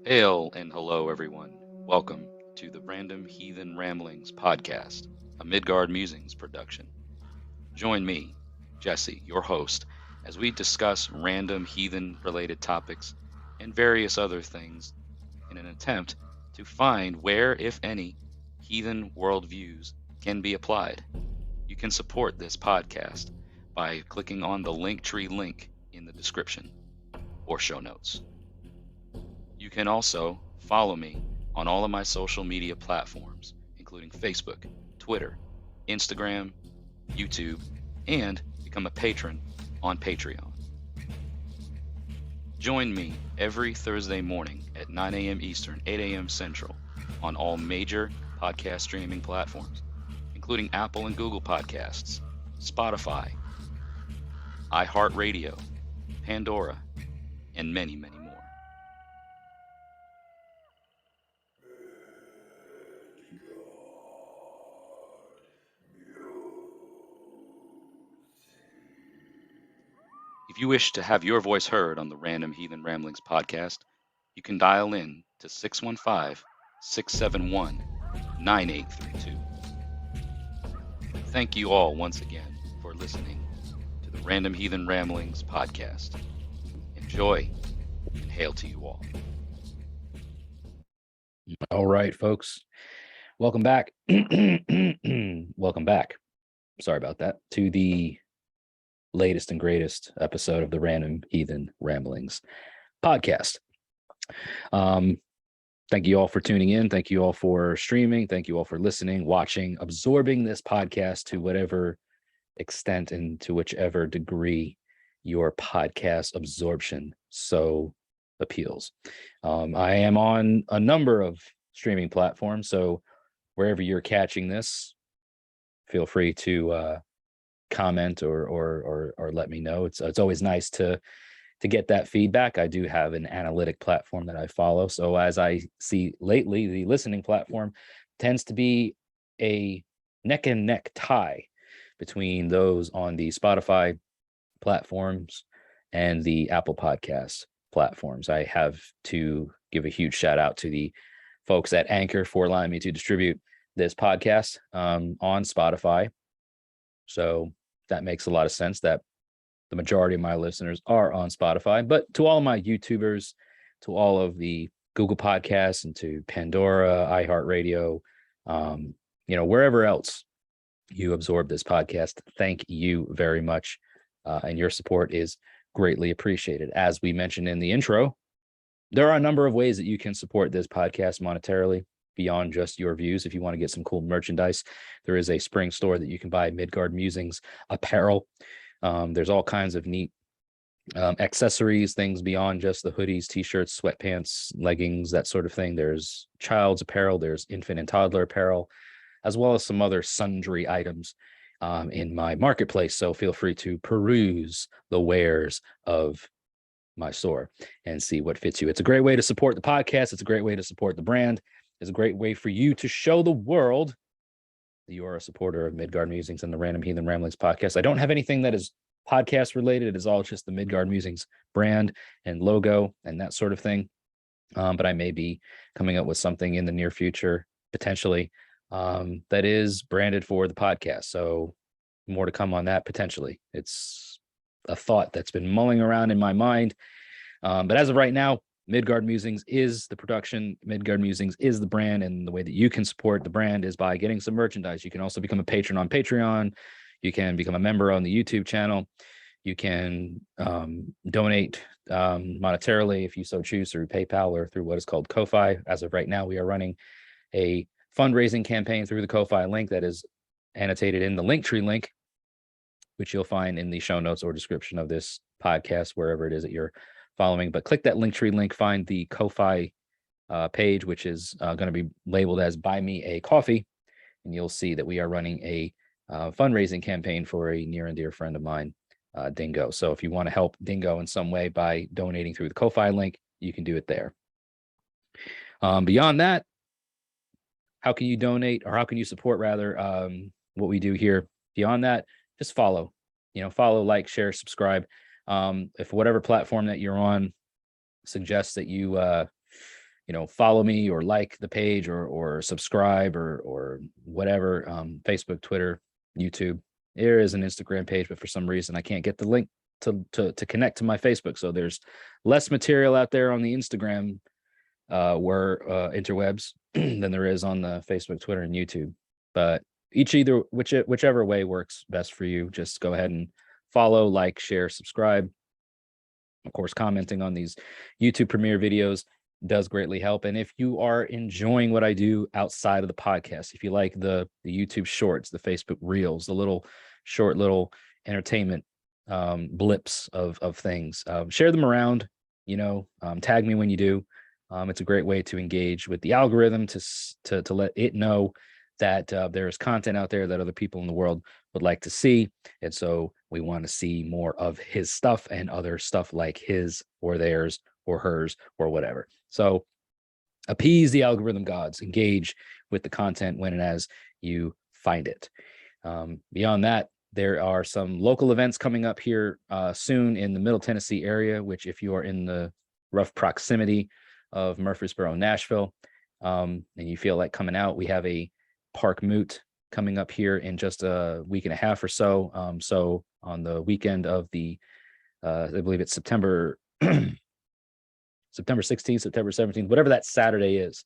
Hail and hello, everyone. Welcome to the Random Heathen Ramblings podcast, a Midgard Musings production. Join me, Jesse, your host, as we discuss random heathen related topics and various other things in an attempt to find where, if any, heathen worldviews can be applied. You can support this podcast by clicking on the Linktree link in the description or show notes. You can also follow me on all of my social media platforms, including Facebook, Twitter, Instagram, YouTube, and become a patron on Patreon. Join me every Thursday morning at 9 a.m. Eastern, 8 a.m. Central on all major podcast streaming platforms, including Apple and Google Podcasts, Spotify, iHeartRadio, Pandora, and many, many more. If you wish to have your voice heard on the Random Heathen Ramblings podcast, you can dial in to 615 671 9832. Thank you all once again for listening to the Random Heathen Ramblings podcast. Enjoy and hail to you all. All right, folks. Welcome back. Welcome back. Sorry about that. To the latest and greatest episode of the Random Heathen Ramblings podcast. Thank you all for tuning in. Thank you all for streaming. Thank you all for listening, watching, absorbing this podcast to whatever extent and to whichever degree your podcast absorption so appeals. I am on a number of streaming platforms, so wherever you're catching this, feel free to comment or let me know. It's always nice to get that feedback. I do have an analytic platform that I follow, so as I see lately, the listening platform tends to be a neck and neck tie between those on the Spotify platforms and the Apple Podcast platforms. I have to give a huge shout out to the folks at Anchor for allowing me to distribute this podcast on Spotify. So that makes a lot of sense that the majority of my listeners are on Spotify. But to all of my YouTubers, to all of the Google Podcasts, and to Pandora, iHeartRadio, wherever else you absorb this podcast, thank you very much. And your support is greatly appreciated. As we mentioned in the intro, there are a number of ways that you can support this podcast monetarily beyond just your views. If you want to get some cool merchandise, there is a spring store that you can buy Midgard Musings apparel. There's all kinds of neat accessories, things beyond just the hoodies, t-shirts, sweatpants, leggings, that sort of thing. There's child's apparel, there's infant and toddler apparel, as well as some other sundry items in my marketplace. So feel free to peruse the wares of my store and see what fits you. It's a great way to support the podcast. It's a great way to support the brand. It's a great way for you to show the world that you are a supporter of Midgard Musings and the Random Heathen Ramblings podcast. I don't have anything that is podcast related. It is all just the Midgard Musings brand and logo and that sort of thing. But I may be coming up with something in the near future, potentially, that is branded for the podcast. So more to come on that potentially. It's a thought that's been mulling around in my mind. But as of right now, Midgard Musings is the production. Midgard Musings is the brand, and the way that you can support the brand is by getting some merchandise. You can also become a patron on Patreon. You can become a member on the YouTube channel. You can donate monetarily if you so choose through PayPal or through what is called Ko-Fi. As of right now, we are running a fundraising campaign through the Ko-Fi link that is annotated in the Linktree link, which you'll find in the show notes or description of this podcast, wherever it is that you're following. But click that Linktree link, find the Ko-Fi page, which is going to be labeled as Buy Me a Coffee, and you'll see that we are running a fundraising campaign for a near and dear friend of mine, Dingo. So if you want to help Dingo in some way by donating through the Ko-Fi link, you can do it there. Beyond that, how can you donate, or how can you support rather what we do here? Beyond that, just follow, like, share, subscribe. If whatever platform that you're on suggests that you follow me or like the page or subscribe or whatever. Facebook, Twitter, YouTube. There is an Instagram page, but for some reason I can't get the link to connect to my Facebook. So there's less material out there on the Instagram interwebs than there is on the Facebook, Twitter, and YouTube. But whichever way works best for you, just go ahead and follow, like, share, subscribe. Of course, commenting on these YouTube premiere videos does greatly help. And if you are enjoying what I do outside of the podcast, if you like the YouTube shorts, the Facebook reels, the little entertainment blips of things, share them around, tag me when you do. It's a great way to engage with the algorithm to let it know that there is content out there that other people in the world would like to see. And so we want to see more of his stuff and other stuff like his or theirs or hers or whatever. So appease the algorithm gods, engage with the content when and as you find it. Beyond that, there are some local events coming up here soon in the Middle Tennessee area, which if you are in the rough proximity of Murfreesboro, Nashville, and you feel like coming out, we have a Park Moot coming up here in just a week and a half or so. So on the weekend of I believe it's September 16th, September 17th, whatever that Saturday is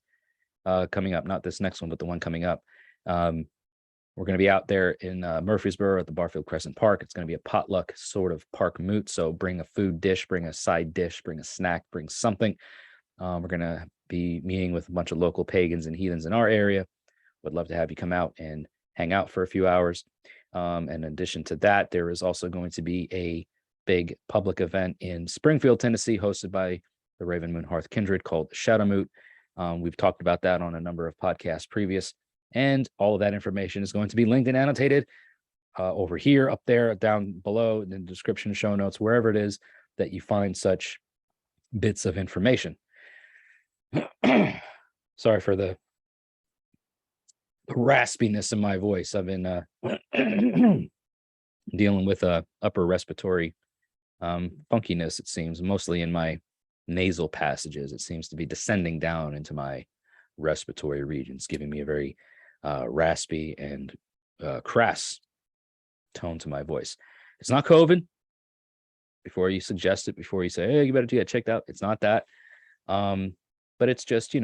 coming up, not this next one, but the one coming up. We're going to be out there in Murfreesboro at the Barfield Crescent Park. It's going to be a potluck sort of Park Moot. So bring a food dish, bring a side dish, bring a snack, bring something. We're going to be meeting with a bunch of local pagans and heathens in our area. Would love to have you come out and hang out for a few hours. And in addition to that, there is also going to be a big public event in Springfield, Tennessee, hosted by the Raven Moon Hearth Kindred called Shadow Moot. We've talked about that on a number of podcasts previous, and all of that information is going to be linked and annotated over here, up there, down below in the description, show notes, wherever it is that you find such bits of information. Sorry for the raspiness in my voice. I've been dealing with upper respiratory funkiness, it seems, mostly in my nasal passages. It seems to be descending down into my respiratory regions, giving me a very raspy and crass tone to my voice. It's not COVID. Before you suggest it, before you say, hey, you better get it checked out, it's not that. But it's just,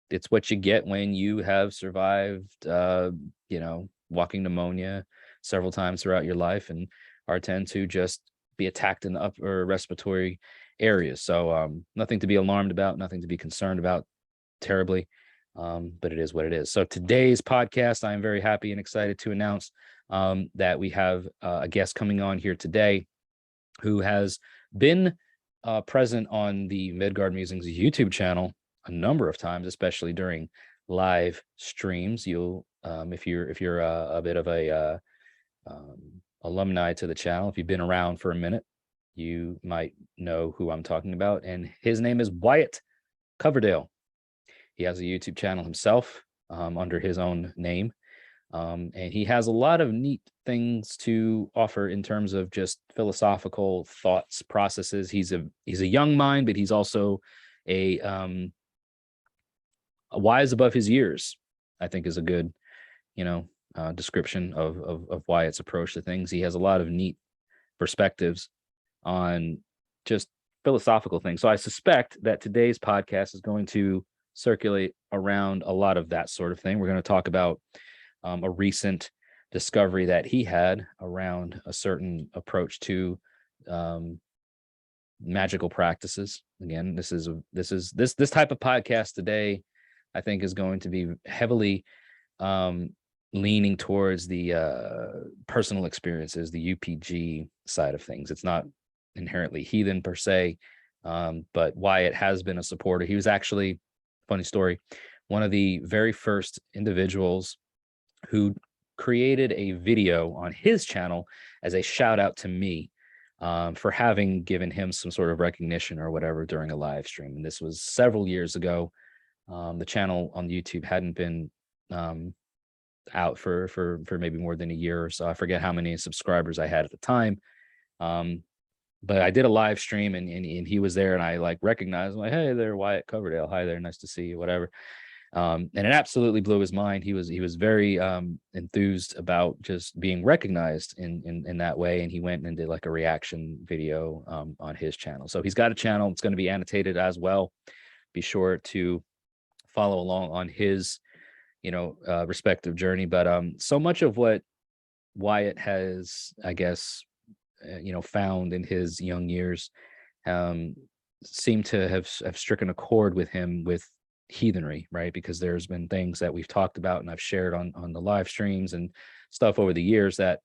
it's what you get when you have survived, walking pneumonia several times throughout your life and are tend to just be attacked in the upper respiratory areas. So nothing to be alarmed about, nothing to be concerned about terribly, but it is what it is. So today's podcast, I am very happy and excited to announce that we have a guest coming on here today who has been present on the Midgard Musings YouTube channel a number of times, especially during live streams. You'll, if you're a bit of a alumni to the channel, if you've been around for a minute, you might know who I'm talking about. And his name is Wyatt Coverdale. He has a YouTube channel himself under his own name. And he has a lot of neat things to offer in terms of just philosophical thoughts, processes. He's a young mind, but he's also a wise above his years, I think is a good, description of Wyatt's approach to things. He has a lot of neat perspectives on just philosophical things. So I suspect that today's podcast is going to circulate around a lot of that sort of thing. We're going to talk about a recent discovery that he had around a certain approach to magical practices. Again, this type of podcast today, I think, is going to be heavily leaning towards the personal experiences, the UPG side of things. It's not inherently heathen per se, but Wyatt has been a supporter. He was actually, funny story, one of the very first individuals who created a video on his channel as a shout out to me for having given him some sort of recognition or whatever during a live stream. And this was several years ago. The channel on YouTube hadn't been out for maybe more than a year or so. I forget how many subscribers I had at the time. but I did a live stream and he was there, and I like recognized him, like, hey there, Wyatt Coverdale. Hi there, nice to see you, whatever. And it absolutely blew his mind. He was very enthused about just being recognized in that way, and he went and did like a reaction video on his channel. So he's got a channel. It's going to be annotated as well. Be sure to follow along on his respective journey. But so much of what Wyatt has, I guess, found in his young years seem to have stricken a chord with him with heathenry, right? Because there's been things that we've talked about and I've shared on the live streams and stuff over the years that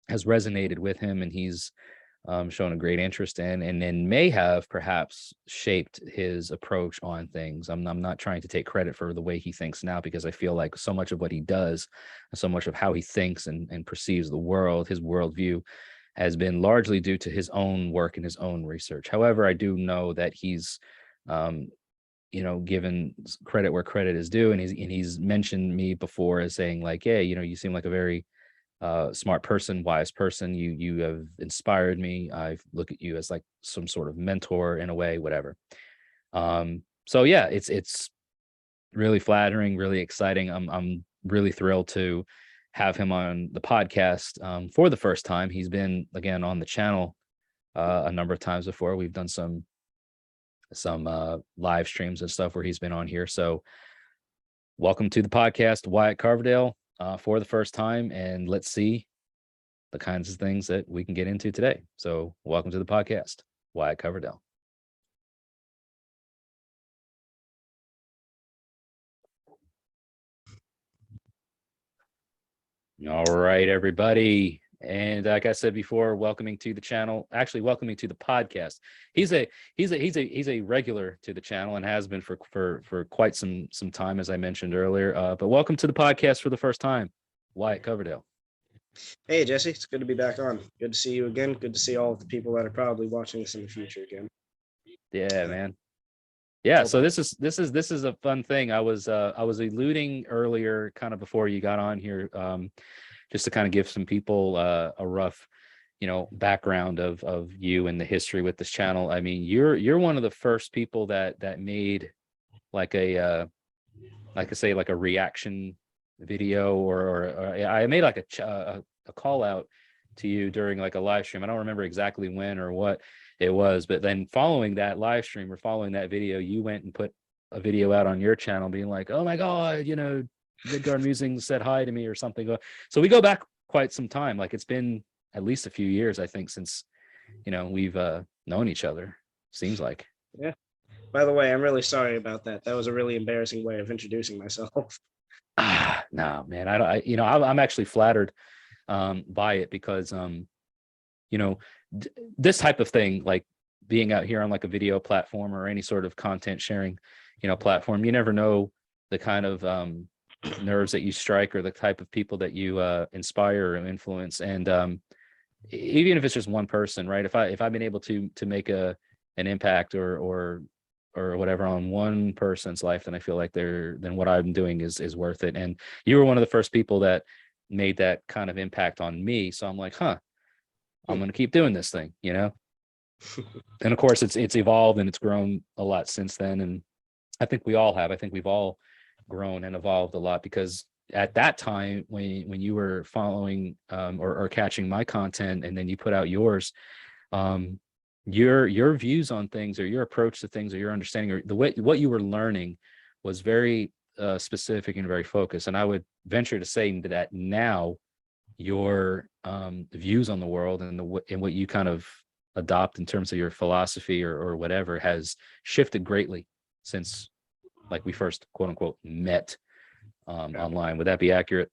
has resonated with him, and he's shown a great interest in, and then may have perhaps shaped his approach on things. I'm not trying to take credit for the way he thinks now, because I feel like so much of what he does, so much of how he thinks and perceives the world, his worldview, has been largely due to his own work and his own research. However, I do know that he's given credit where credit is due, and he's mentioned me before as saying like, yeah, you seem like a very smart person, wise person. You have inspired me. I look at you as like some sort of mentor in a way, whatever. So yeah, it's really flattering, really exciting. I'm really thrilled to have him on the podcast for the first time. He's been again on the channel a number of times before. We've done some live streams and stuff where he's been on here. So welcome to the podcast, Wyatt Coverdale, for the first time, and let's see the kinds of things that we can get into today. So welcome to the podcast, Wyatt Coverdale. All right, everybody. And like I said before, welcoming to the channel, actually welcoming to the podcast. He's a regular to the channel and has been for quite some time, as I mentioned earlier. But welcome to the podcast for the first time, Wyatt Coverdale. Hey Jesse, it's good to be back on. Good to see you again. Good to see all of the people that are probably watching this in the future again. Yeah, man. Yeah, so this is a fun thing. I was alluding earlier, kind of before you got on here, just to kind of give some people a rough, background of you and the history with this channel. I mean, you're one of the first people that made like a like I say, like a reaction video, or I made like a call out to you during like a live stream. I don't remember exactly when or what it was, but then following that live stream or following that video, you went and put a video out on your channel being like, oh my God, Midgard Musings said hi to me or something. So we go back quite some time. Like it's been at least a few years, I think, since, we've known each other, seems like. Yeah. By the way, I'm really sorry about that. That was a really embarrassing way of introducing myself. No, man, I'm actually flattered by it, because this type of thing, like being out here on like a video platform or any sort of content sharing platform, you never know the kind of nerves that you strike or the type of people that you inspire or influence. And even if it's just one person, right, if I've been able to make an impact or whatever on one person's life, then I feel like then what I'm doing is worth it. And you were one of the first people that made that kind of impact on me. So I'm like, I'm going to keep doing this thing, And of course it's evolved and it's grown a lot since then. And I think we all have. I think we've all grown and evolved a lot, because at that time when you were following or catching my content, and then you put out yours, your views on things, or your approach to things, or your understanding, or what you were learning was very specific and very focused. And I would venture to say that now your views on the world and what you kind of adopt in terms of your philosophy or whatever has shifted greatly since like we first quote unquote met online. Would that be accurate?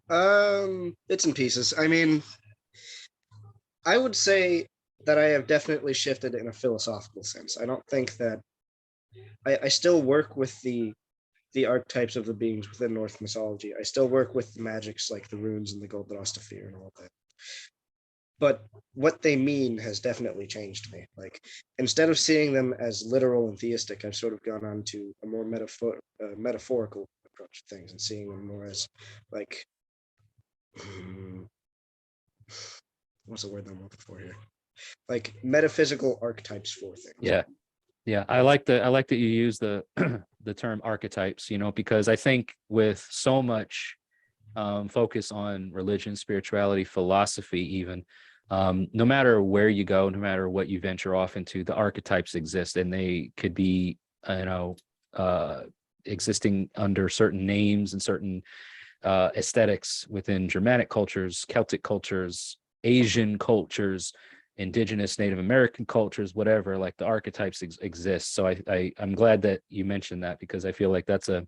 Bits and pieces. I mean, I would say that I have definitely shifted in a philosophical sense. I don't think that I still work with the archetypes of the beings within Norse mythology. I still work with the magics like the runes and the golden ostosphere and all that. But what they mean has definitely changed me. Like, instead of seeing them as literal and theistic, I've sort of gone on to a more metaphorical approach to things, and seeing them more as like, what's the word I'm looking for here? like metaphysical archetypes for things. Yeah, I like that you use the the term archetypes, because I think with so much focus on religion, spirituality, philosophy, even no matter where you go, no matter what you venture off into, the archetypes exist, and they could be existing under certain names and certain aesthetics within Germanic cultures, Celtic cultures, Asian cultures, indigenous Native American cultures, whatever. Like the archetypes exist. So I'm glad that you mentioned that, because I feel like that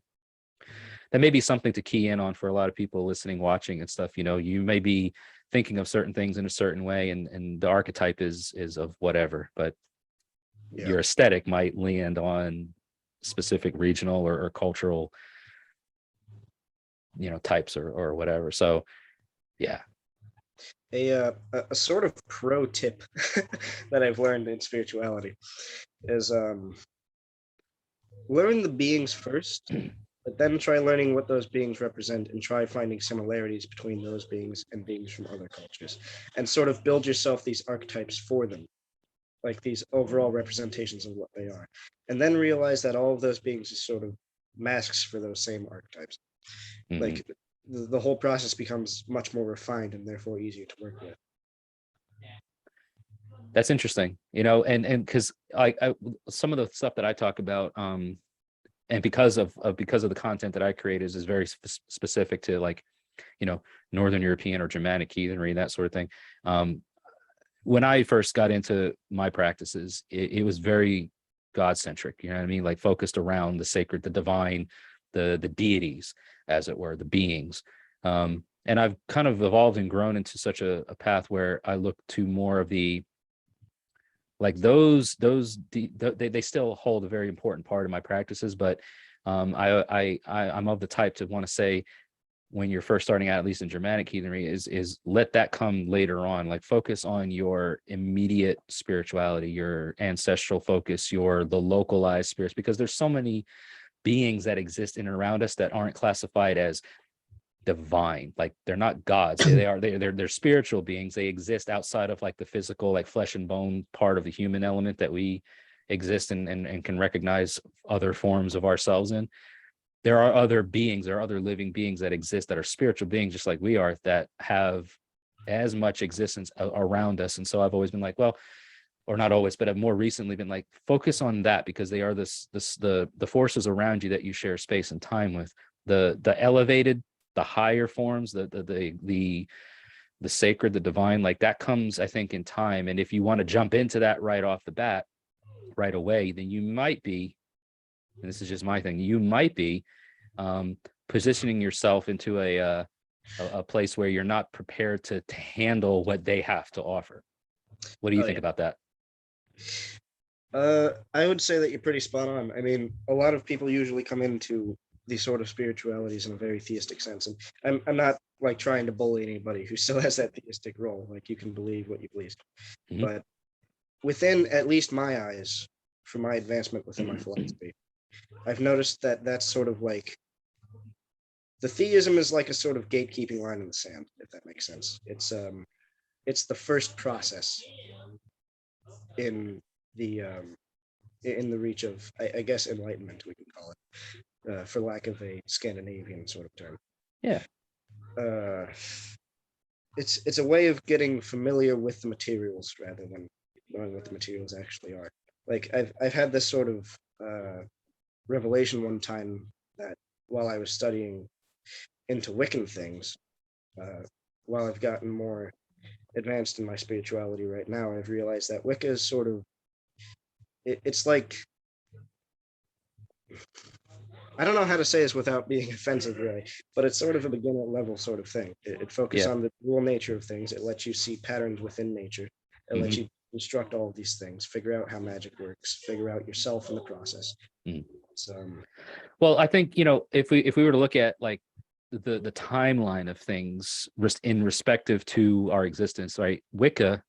may be something to key in on for a lot of people listening, watching and stuff. You may be thinking of certain things in a certain way, and the archetype is of whatever, but your aesthetic might land on specific regional or cultural types or whatever. So yeah. A sort of pro tip that I've learned in spirituality is learn the beings first, but then try learning what those beings represent, and try finding similarities between those beings and beings from other cultures, and sort of build yourself these archetypes for them, like these overall representations of what they are, and then realize that all of those beings are sort of masks for those same archetypes. Mm-hmm. Like the whole process becomes much more refined and therefore easier to work with. That's interesting, and because I some of the stuff that I talk about, and because of the content that I create is very specific to, like, Northern European or Germanic heathenry, that sort of thing. When I first got into my practices, it was very God-centric, you know what I mean? Like focused around the sacred, the divine, the deities, as it were, the beings. And I've kind of evolved and grown into such a path where I look to more of the, like they still hold a very important part of my practices, but I'm of the type to want to say, when you're first starting out, at least in Germanic heathenry, is let that come later on. Like focus on your immediate spirituality, your ancestral focus, the localized spirits, because there's so many beings that exist in and around us that aren't classified as divine. Like they're not gods. They're spiritual beings. They exist outside of like the physical, like flesh and bone part of the human element that we exist in, and can recognize other forms of ourselves in. There are other beings, there are other living beings that exist that are spiritual beings, just like we are, that have as much existence around us. And so I've always been like, well, or not always, but I've more recently been like, focus on that, because they are the forces around you that you share space and time with. The elevated, the higher forms, the sacred, the divine, like that comes, I think, in time. And if you want to jump into that right off the bat, right away, then you might be, and this is just my thing, you might be positioning yourself into a place where you're not prepared to handle what they have to offer. What do you think about that? I would say that you're pretty spot on. I mean, a lot of people usually come into these sort of spiritualities in a very theistic sense, and I'm not like trying to bully anybody who still has that theistic role. Like, you can believe what you please, but within at least my eyes, for my advancement within my philosophy, I've noticed that that's sort of like, the theism is like a sort of gatekeeping line in the sand, if that makes sense. It's the first process in the reach of, I guess, enlightenment, we can call it, for lack of a Scandinavian sort of term. Yeah. It's a way of getting familiar with the materials rather than knowing what the materials actually are. Like, I've had this sort of revelation one time, that while I was studying into Wiccan things, while I've gotten more advanced in my spirituality right now, I've realized that Wicca is sort of, it's like, I don't know how to say this without being offensive, really, but it's sort of a beginner level sort of thing. It focuses on the dual nature of things. It lets you see patterns within nature. It lets you construct all of these things, figure out how magic works, figure out yourself in the process. Well, I think, if we were to look at like the timeline of things in respective to our existence, right? Wicca,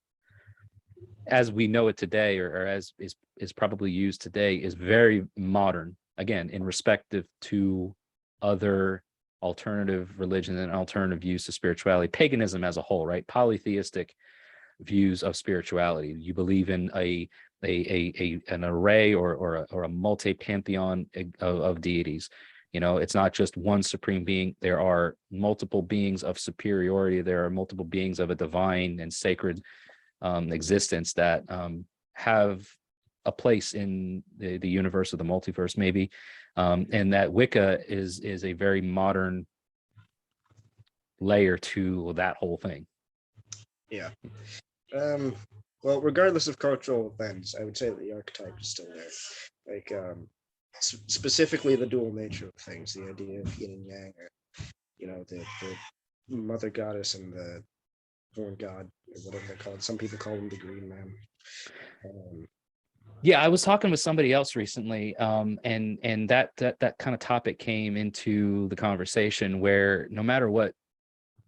as we know it today, or as is probably used today, is very modern, again, in respective to other alternative religion and alternative views to spirituality, paganism as a whole, right? Polytheistic views of spirituality. You believe in an array or a multi-pantheon of deities. You know, it's not just one supreme being. There are multiple beings of superiority. There are multiple beings of a divine and sacred existence that have a place in the universe of the multiverse, maybe. And that Wicca is a very modern layer to that whole thing. Yeah. Well, regardless of cultural lens, I would say that the archetype is still there. Like, specifically the dual nature of things, the idea of yin and yang, or, you know, the mother goddess and the born god, or whatever they're called. Some people call him the green man. Yeah, I was talking with somebody else recently, and that kind of topic came into the conversation, where no matter what,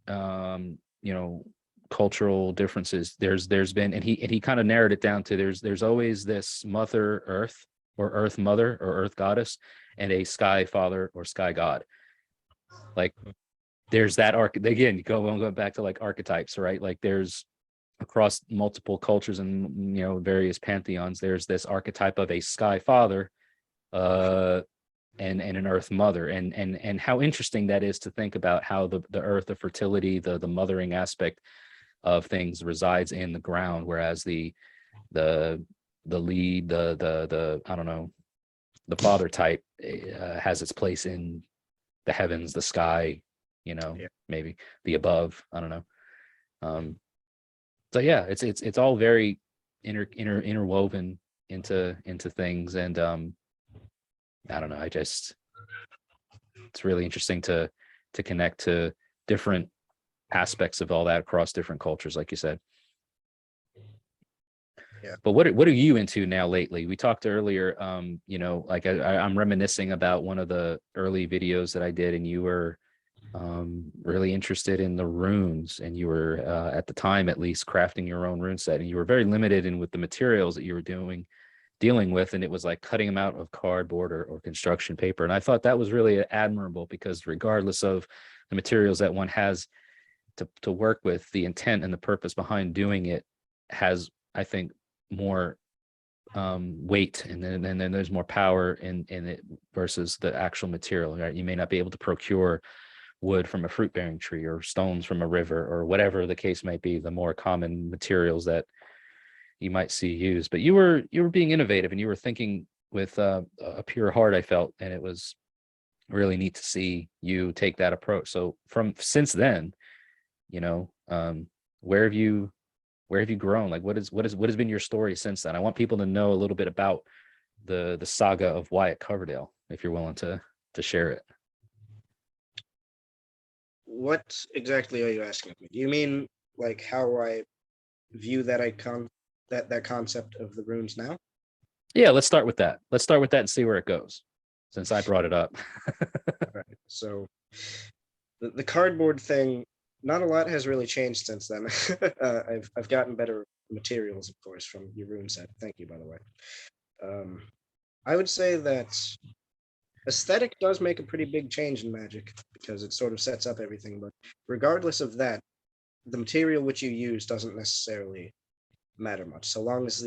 you know, cultural differences, there's been, and he kind of narrowed it down to there's always this Mother Earth, or Earth Mother, or Earth Goddess, and a Sky Father or Sky God. Like, there's that again, going back to like archetypes, right? Like, there's across multiple cultures and, you know, various pantheons, there's this archetype of a Sky Father and an Earth Mother, and how interesting that is to think about how the earth, the fertility, the mothering aspect of things resides in the ground, whereas the lead, the I don't know, the father type has its place in the heavens, the sky, you know, maybe the above, I don't know. So yeah, it's all very interwoven into things, and I don't know, it's really interesting to connect to different aspects of all that across different cultures, like you said. Yeah. But what are you into now lately? We talked earlier, you know, like I'm reminiscing about one of the early videos that I did, and you were really interested in the runes, and you were at the time, at least, crafting your own rune set, and you were very limited in with the materials that you were dealing with, and it was like cutting them out of cardboard or construction paper. And I thought that was really admirable, because regardless of the materials that one has to work with, the intent and the purpose behind doing it has, I think, more weight, and then there's more power in it versus the actual material, right? You may not be able to procure wood from a fruit-bearing tree, or stones from a river, or whatever the case might be, the more common materials that you might see used. But you were being innovative, and you were thinking with a pure heart, I felt, and it was really neat to see you take that approach. So since then, you know, where have you grown? Like, what has been your story since then? I want people to know a little bit about the saga of Wyatt Coverdale, if you're willing to share it. What exactly are you asking of me? Do you mean like how I view that that concept of the runes now? Yeah, let's start with that. And see where it goes, since I brought it up. Right. So the cardboard thing, not a lot has really changed since then. I've gotten better materials, of course, from your rune set. Thank you, by the way. I would say that aesthetic does make a pretty big change in Magic, because it sort of sets up everything. But regardless of that, the material which you use doesn't necessarily matter much, so long as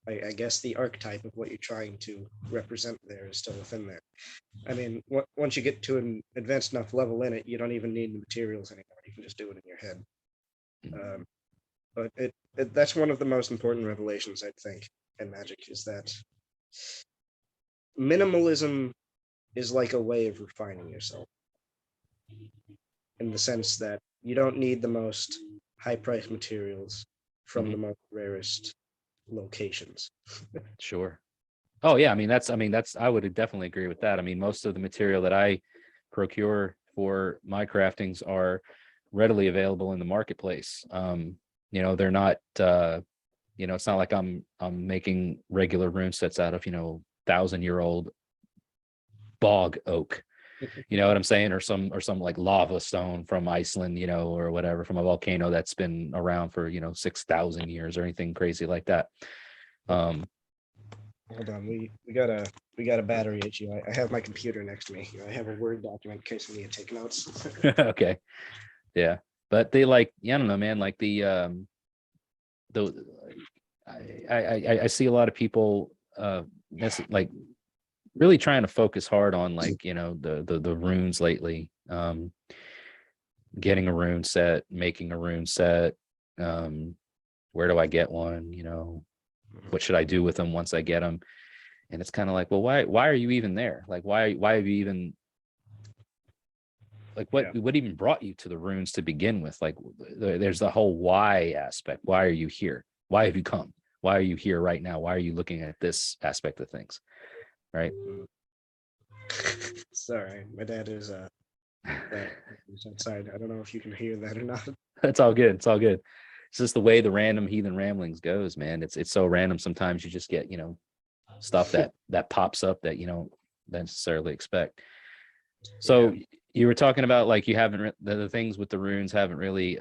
I guess the archetype of what you're trying to represent there is still within there. I mean, once you get to an advanced enough level in it, you don't even need the materials anymore. You can just do it in your head. But that's one of the most important revelations, I think, in Magic, is that minimalism is like a way of refining yourself, in the sense that you don't need the most high-priced materials from the most rarest locations. Sure. Oh yeah, I mean that's I would definitely agree with that. I mean, most of the material that I procure for my craftings are readily available in the marketplace. You know, they're not you know, it's not like I'm making regular rune sets out of, you know, 1,000-year-old bog oak. You know what I'm saying? Or some like lava stone from Iceland, you know, or whatever, from a volcano that's been around for, you know, 6,000 years, or anything crazy like that. Hold on, we got a battery issue. I have my computer next to me. I have a Word document in case we need to take notes. Okay. Yeah. But they, like, yeah, I don't know, man, like the the I see a lot of people like really trying to focus hard on like, the runes lately. Getting a rune set, making a rune set. Where do I get one? What should I do with them once I get them? And it's kind of like, well, why are you even there? Like, why have you even, like, what even brought you to the runes to begin with? Like, there's the whole why aspect. Why are you here? Why have you come? Why are you here right now? Why are you looking at this aspect of things? Right. Sorry, my dad is outside. I don't know if you can hear that or not. It's all good. It's all good. It's just the way the random heathen ramblings goes, man. It's so random. Sometimes you just get, stuff that pops up that you don't necessarily expect. So you were talking about like you haven't the things with the runes haven't really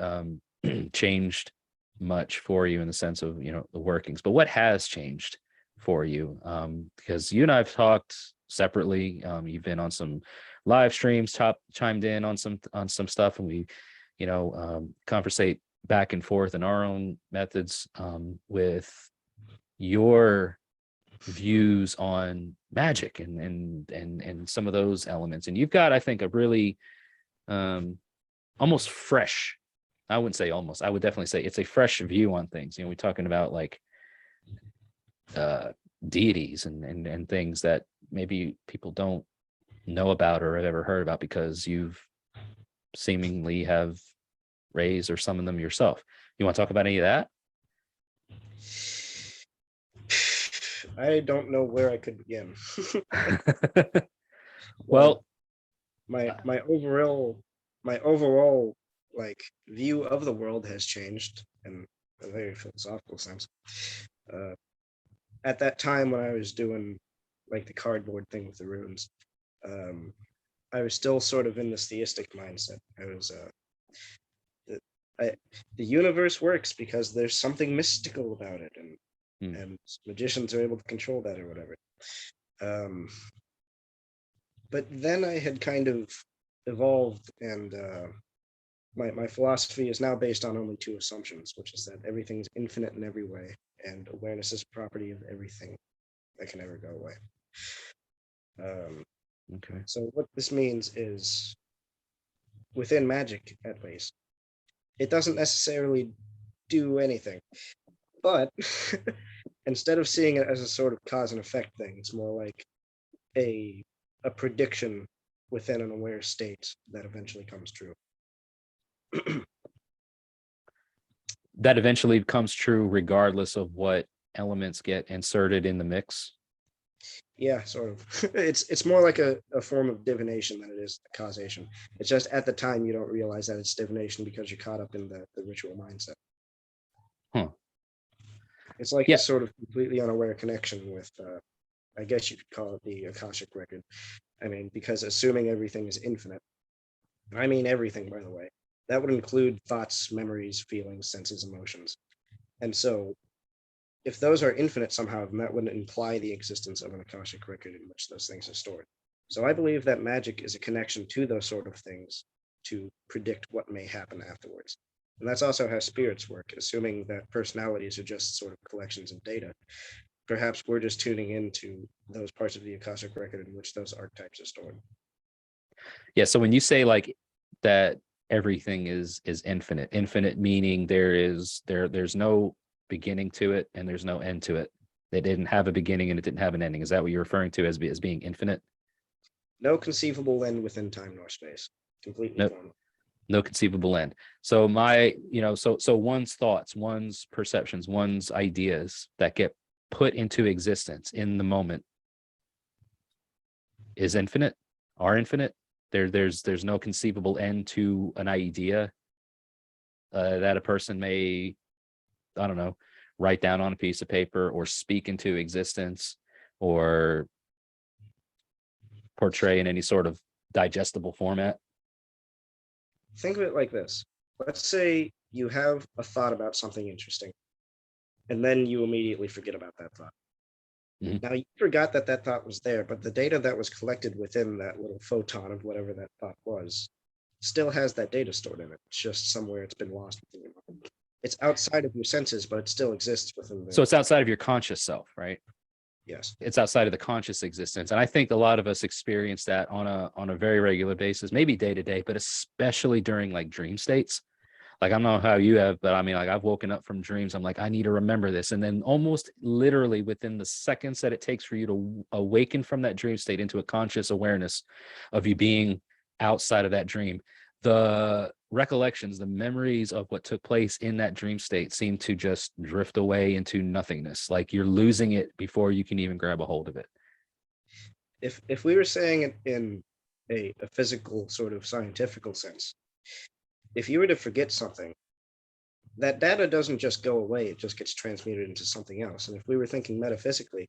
changed much for you in the sense of the workings, but what has changed for you? Because you and I've talked separately. You've been on some live streams, chimed in on some stuff, and we conversate back and forth in our own methods with your views on magic and some of those elements. And you've got, I think, a really almost fresh, I wouldn't say almost, I would definitely say it's a fresh view on things. We're talking about like deities and things that maybe people don't know about or have ever heard about because you've seemingly have raised or summoned them yourself. You want to talk about any of that? I don't know where I could begin. Well, my overall like view of the world has changed in a very philosophical sense. At that time when I was doing like the cardboard thing with the runes, I was still sort of in this theistic mindset. I was the universe works because there's something mystical about it, and magicians are able to control that or whatever. But then I had kind of evolved, and my philosophy is now based on only two assumptions, which is that everything is infinite in every way, and awareness is a property of everything that can never go away. Okay. So what this means is, within magic, at least, it doesn't necessarily do anything, but instead of seeing it as a sort of cause and effect thing, it's more like a prediction within an aware state that eventually comes true. That eventually comes true regardless of what elements get inserted in the mix. Yeah, sort of. It's more like a form of divination than it is causation. It's just at the time you don't realize that it's divination because you're caught up in the ritual mindset. Huh. It's like a sort of completely unaware connection with, I guess you could call it the Akashic record. I mean, because assuming everything is infinite, I mean everything, by the way, that would include thoughts, memories, feelings, senses, emotions. And so if those are infinite somehow, then that would imply the existence of an Akashic record in which those things are stored. So I believe that magic is a connection to those sort of things to predict what may happen afterwards. And that's also how spirits work, assuming that personalities are just sort of collections of data. Perhaps we're just tuning into those parts of the Akashic record in which those archetypes are stored. Yeah, so when you say like that everything is infinite meaning there's no beginning to it and there's no end to it. They didn't have a beginning and it didn't have an ending. Is that what you're referring to as being infinite? No conceivable end within time nor space. Completely formal. No conceivable end. So so one's thoughts, one's perceptions, one's ideas that get put into existence in the moment is infinite, are infinite. There's no conceivable end to an idea that a person may, I don't know, write down on a piece of paper or speak into existence or portray in any sort of digestible format. Think of it like this. Let's say you have a thought about something interesting, and then you immediately forget about that thought. Mm-hmm. Now, you forgot that thought was there, but the data that was collected within that little photon of whatever that thought was still has that data stored in it. It's just somewhere it's been lost within your mind. it's outside of your senses, but it still exists within So the. it's outside of your conscious self, right? Yes. It's outside of the conscious existence. And I think a lot of us experience that on a very regular basis, maybe day to day, but especially during like dream states. Like, I don't know how you have, but I mean, like, I've woken up from dreams. I'm like, I need to remember this. And then almost literally within the seconds that it takes for you to awaken from that dream state into a conscious awareness of you being outside of that dream, the recollections, the memories of what took place in that dream state seem to just drift away into nothingness. Like you're losing it before you can even grab a hold of it. If we were saying it in a physical sort of scientific sense, if you were to forget something, that data doesn't just go away, it just gets transmuted into something else. And if we were thinking metaphysically,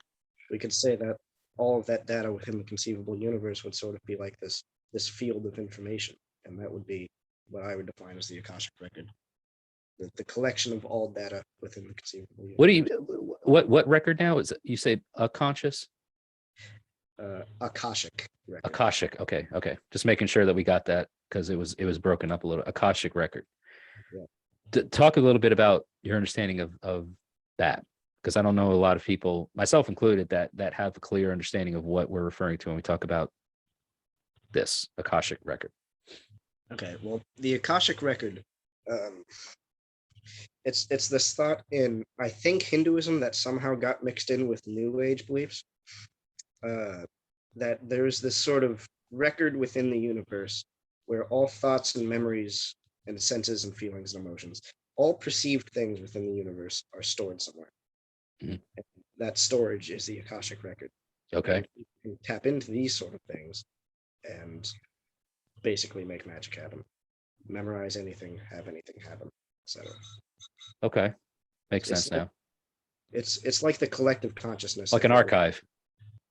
we could say that all of that data within the conceivable universe would sort of be like this field of information. And that would be what I would define as the Akashic record. The collection of all data within the conceivable universe. What record now? Is it, you say conscious? Akashic record. Akashic. Okay. Just making sure that we got that, because it was broken up a little. Akashic record. Yeah. Talk a little bit about your understanding of that, because I don't know a lot of people, myself included, that have a clear understanding of what we're referring to when we talk about this Akashic record. Okay. Well, the Akashic record, it's this thought in, I think, Hinduism that somehow got mixed in with New Age beliefs. That there's this sort of record within the universe where all thoughts and memories and senses and feelings and emotions, all perceived things within the universe, are stored somewhere. Mm-hmm. That storage is the Akashic record. Okay. And you can tap into these sort of things and basically make magic happen. Memorize anything, have anything happen, etc. Okay. Makes sense now. It's like the collective consciousness. Like an archive.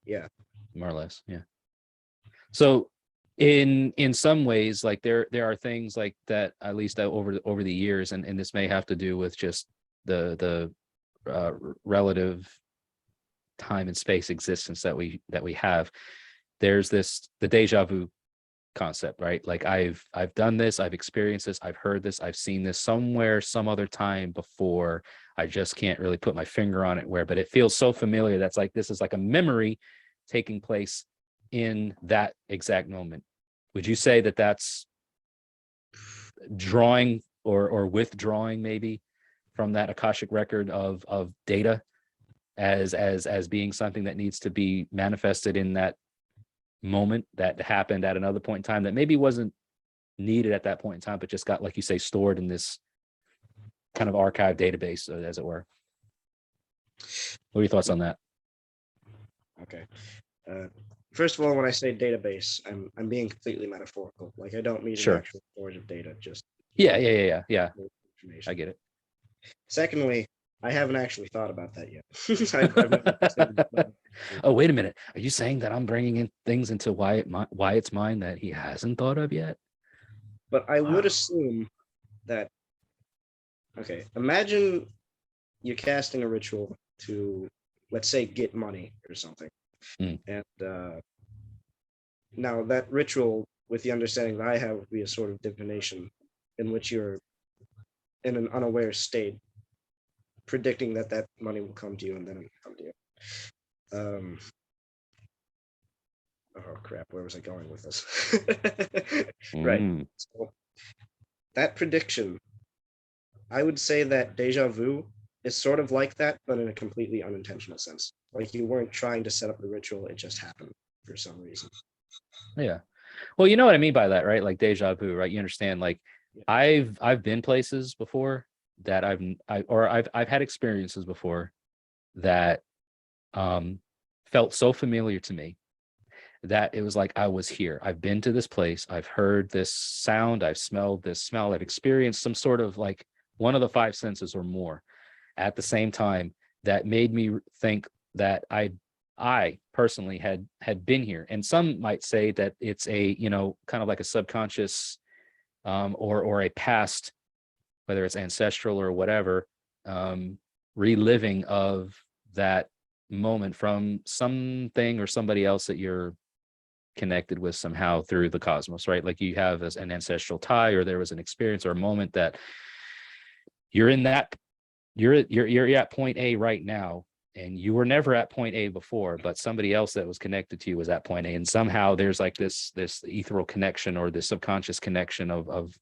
Yeah. More or less. Yeah. So in some ways, like there are things like that, at least over the years, and this may have to do with just the relative time and space existence that we have. There's the deja vu concept, right? Like I've done this, I've experienced this, I've heard this, I've seen this somewhere, some other time before. I just can't really put my finger on it where, but it feels so familiar. That's like, this is like a memory taking place in that exact moment. Would you say that that's drawing or withdrawing maybe from that Akashic record of data as being something that needs to be manifested in that moment that happened at another point in time that maybe wasn't needed at that point in time, but just got, like you say, stored in this kind of archive database, as it were? What are your thoughts on that? Okay. First of all, when I say database, I'm being completely metaphorical. Like, I don't mean an actual storage of data, just yeah. I get it. Secondly, I haven't actually thought about that yet. Oh, wait a minute. Are you saying that I'm bringing in things into Wyatt's mind that he hasn't thought of yet? But I would assume that, okay, imagine you're casting a ritual to, let's say, get money or something. And now that ritual, with the understanding that I have, would be a sort of divination in which you're in an unaware state, predicting that money will come to you, and then it will come to you. Oh crap, where was I going with this? Right. So that prediction, I would say that deja vu is sort of like that, but in a completely unintentional sense. Like, you weren't trying to set up the ritual, it just happened for some reason. Yeah. Well, you know what I mean by that, right? Like deja vu, right? You understand, like, yeah. I've been places before that I've had experiences before that felt so familiar to me that it was like I was here. I've been to this place, I've heard this sound, I've smelled this smell, I've experienced some sort of, like, one of the five senses or more at the same time, that made me think that I personally had been here. And some might say that it's a, kind of like a subconscious or a past, whether it's ancestral or whatever, reliving of that moment from something or somebody else that you're connected with somehow through the cosmos, right? Like, you have an ancestral tie, or there was an experience or a moment that you're in that, you're at point A right now, and you were never at point A before, but somebody else that was connected to you was at point A, and somehow there's like this ethereal connection or this subconscious connection of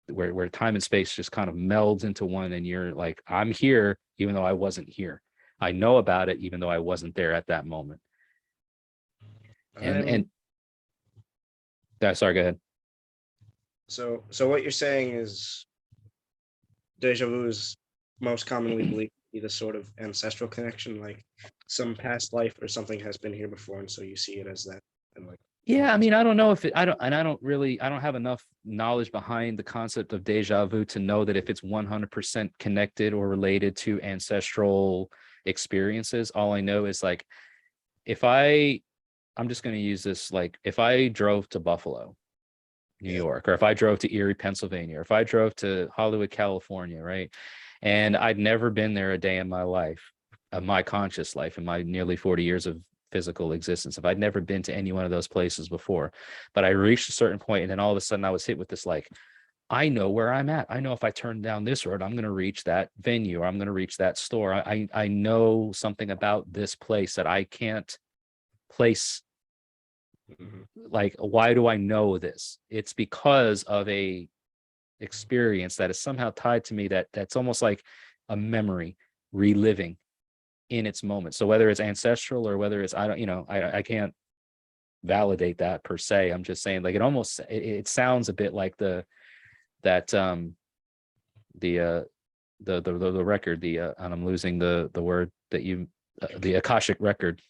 where time and space just kind of melds into one, and you're like, I'm here even though I wasn't here. I know about it even though I wasn't there at that moment. And sorry, go ahead. So what you're saying is deja vu is most commonly believed to be the sort of ancestral connection, like some past life or something has been here before, and so you see it as that. And like, yeah, I mean, I don't know if it, I don't have enough knowledge behind the concept of deja vu to know that if it's 100% connected or related to ancestral experiences. All I know is like, if I'm just going to use this, like if I drove to Buffalo, New York, or if I drove to Erie, Pennsylvania, or if I drove to Hollywood, California, right? And I'd never been there a day in my life, of my conscious life, in my nearly 40 years of physical existence. If I'd never been to any one of those places before, but I reached a certain point, and then all of a sudden I was hit with this, like, I know where I'm at. I know if I turn down this road, I'm going to reach that venue, or I'm going to reach that store. I know something about this place that I can't place. Like, why do I know this? It's because of a experience that is somehow tied to me, that's almost like a memory reliving in its moment. So whether it's ancestral or whether it's, I can't validate that per se. I'm just saying, like, it sounds a bit like the record, and I'm losing the word that you, the Akashic record.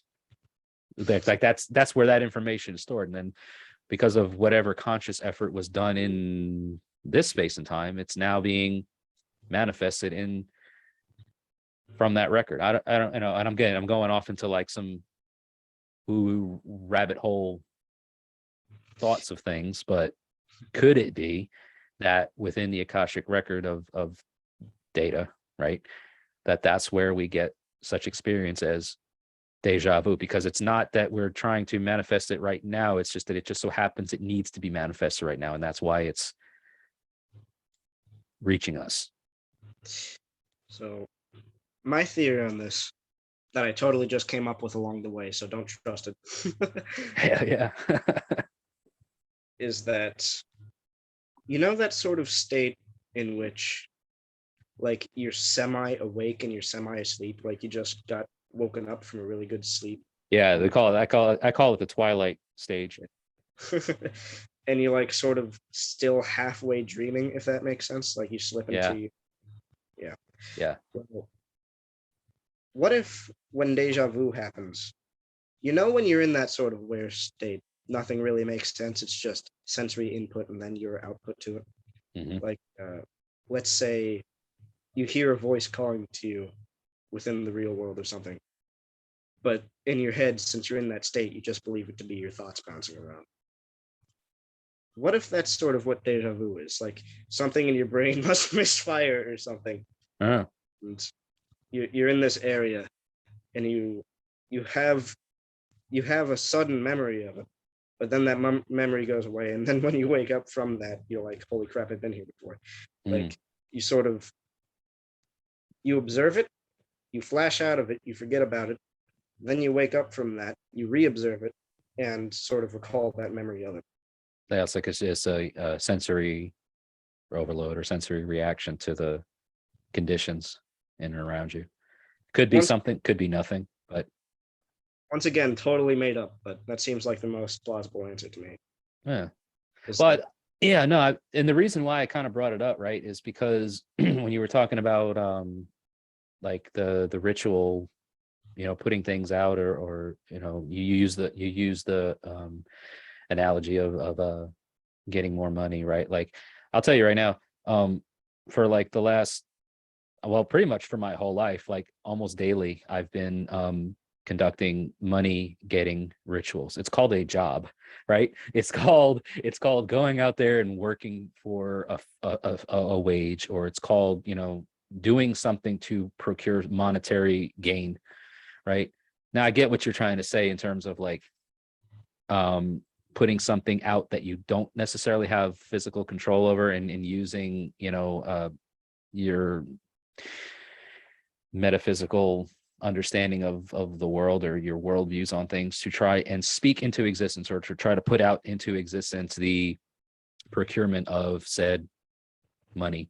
Like that's where that information is stored, and then because of whatever conscious effort was done in this space and time, it's now being manifested in from that record. I don't and I'm going off into like some woo rabbit hole thoughts of things, but could it be that within the Akashic record of data, right, that's where we get such experience as deja vu? Because it's not that we're trying to manifest it right now, it's just that it just so happens it needs to be manifested right now, and that's why it's reaching us. So my theory on this, that I totally just came up with along the way, so don't trust it. Yeah. Is that, you know, that sort of state in which like you're semi-awake and you're semi-asleep, like you just got woken up from a really good sleep. Yeah, I call it the twilight stage. And you're like sort of still halfway dreaming, if that makes sense. Like you slip into Yeah. Well, what if when deja vu happens, you know, when you're in that sort of aware state, nothing really makes sense. It's just sensory input and then your output to it. Mm-hmm. Like, let's say you hear a voice calling to you within the real world or something, but in your head, since you're in that state, you just believe it to be your thoughts bouncing around. What if that's sort of what deja vu is? Like something in your brain must misfire or something. Oh. And you're in this area, and you have a sudden memory of it, but then that memory goes away, and then when you wake up from that, you're like, holy crap, I've been here before. Like you sort of, you observe it, you flash out of it, you forget about it, then you wake up from that, you re-observe it, and sort of recall that memory of it. Yeah, it's like it's a sensory overload or sensory reaction to the conditions in and around you. Could be something, could be nothing, but once again, totally made up, but that seems like the most plausible answer to me. Yeah. But yeah, no, and the reason why I kind of brought it up, right, is because when you were talking about like the ritual, you know, putting things out, or you know, you use the analogy of getting more money, right? Like, I'll tell you right now, for like the last, well, pretty much for my whole life, like almost daily, I've been conducting money getting rituals. It's called a job, right? It's called going out there and working for a wage, or it's called, you know, doing something to procure monetary gain, right? Now I get what you're trying to say in terms of like putting something out that you don't necessarily have physical control over, and using, you know, your metaphysical understanding of the world, or your worldviews on things, to try and speak into existence, or to try to put out into existence the procurement of said money,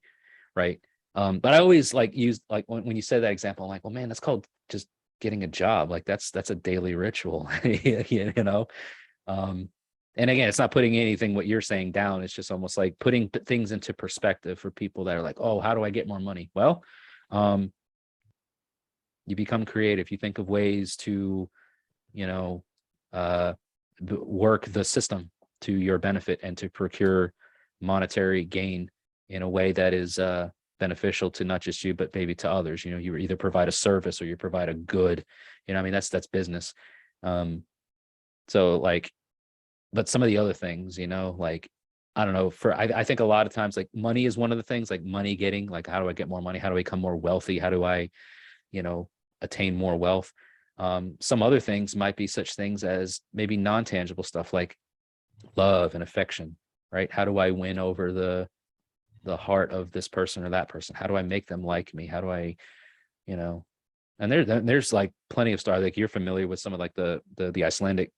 right? But I always like use, like when you said that example, I'm like, well, man, that's called just getting a job. Like that's a daily ritual, you know. And again, it's not putting anything what you're saying down. It's just almost like putting things into perspective for people that are like, oh, how do I get more money? Well, you become creative. You think of ways to, you know, work the system to your benefit and to procure monetary gain in a way that is beneficial to not just you, but maybe to others. You know, you either provide a service or you provide a good, you know, I mean, that's business. So like, but some of the other things, you know, like, I don't know, I think a lot of times, like, money is one of the things, like money getting, like, how do I get more money? How do I become more wealthy? How do I, you know, attain more wealth? Some other things might be such things as maybe non-tangible stuff like love and affection, right? How do I win over the heart of this person or that person? How do I make them like me? How do I, you know, and there's like plenty of stars, like you're familiar with some of like the Icelandic,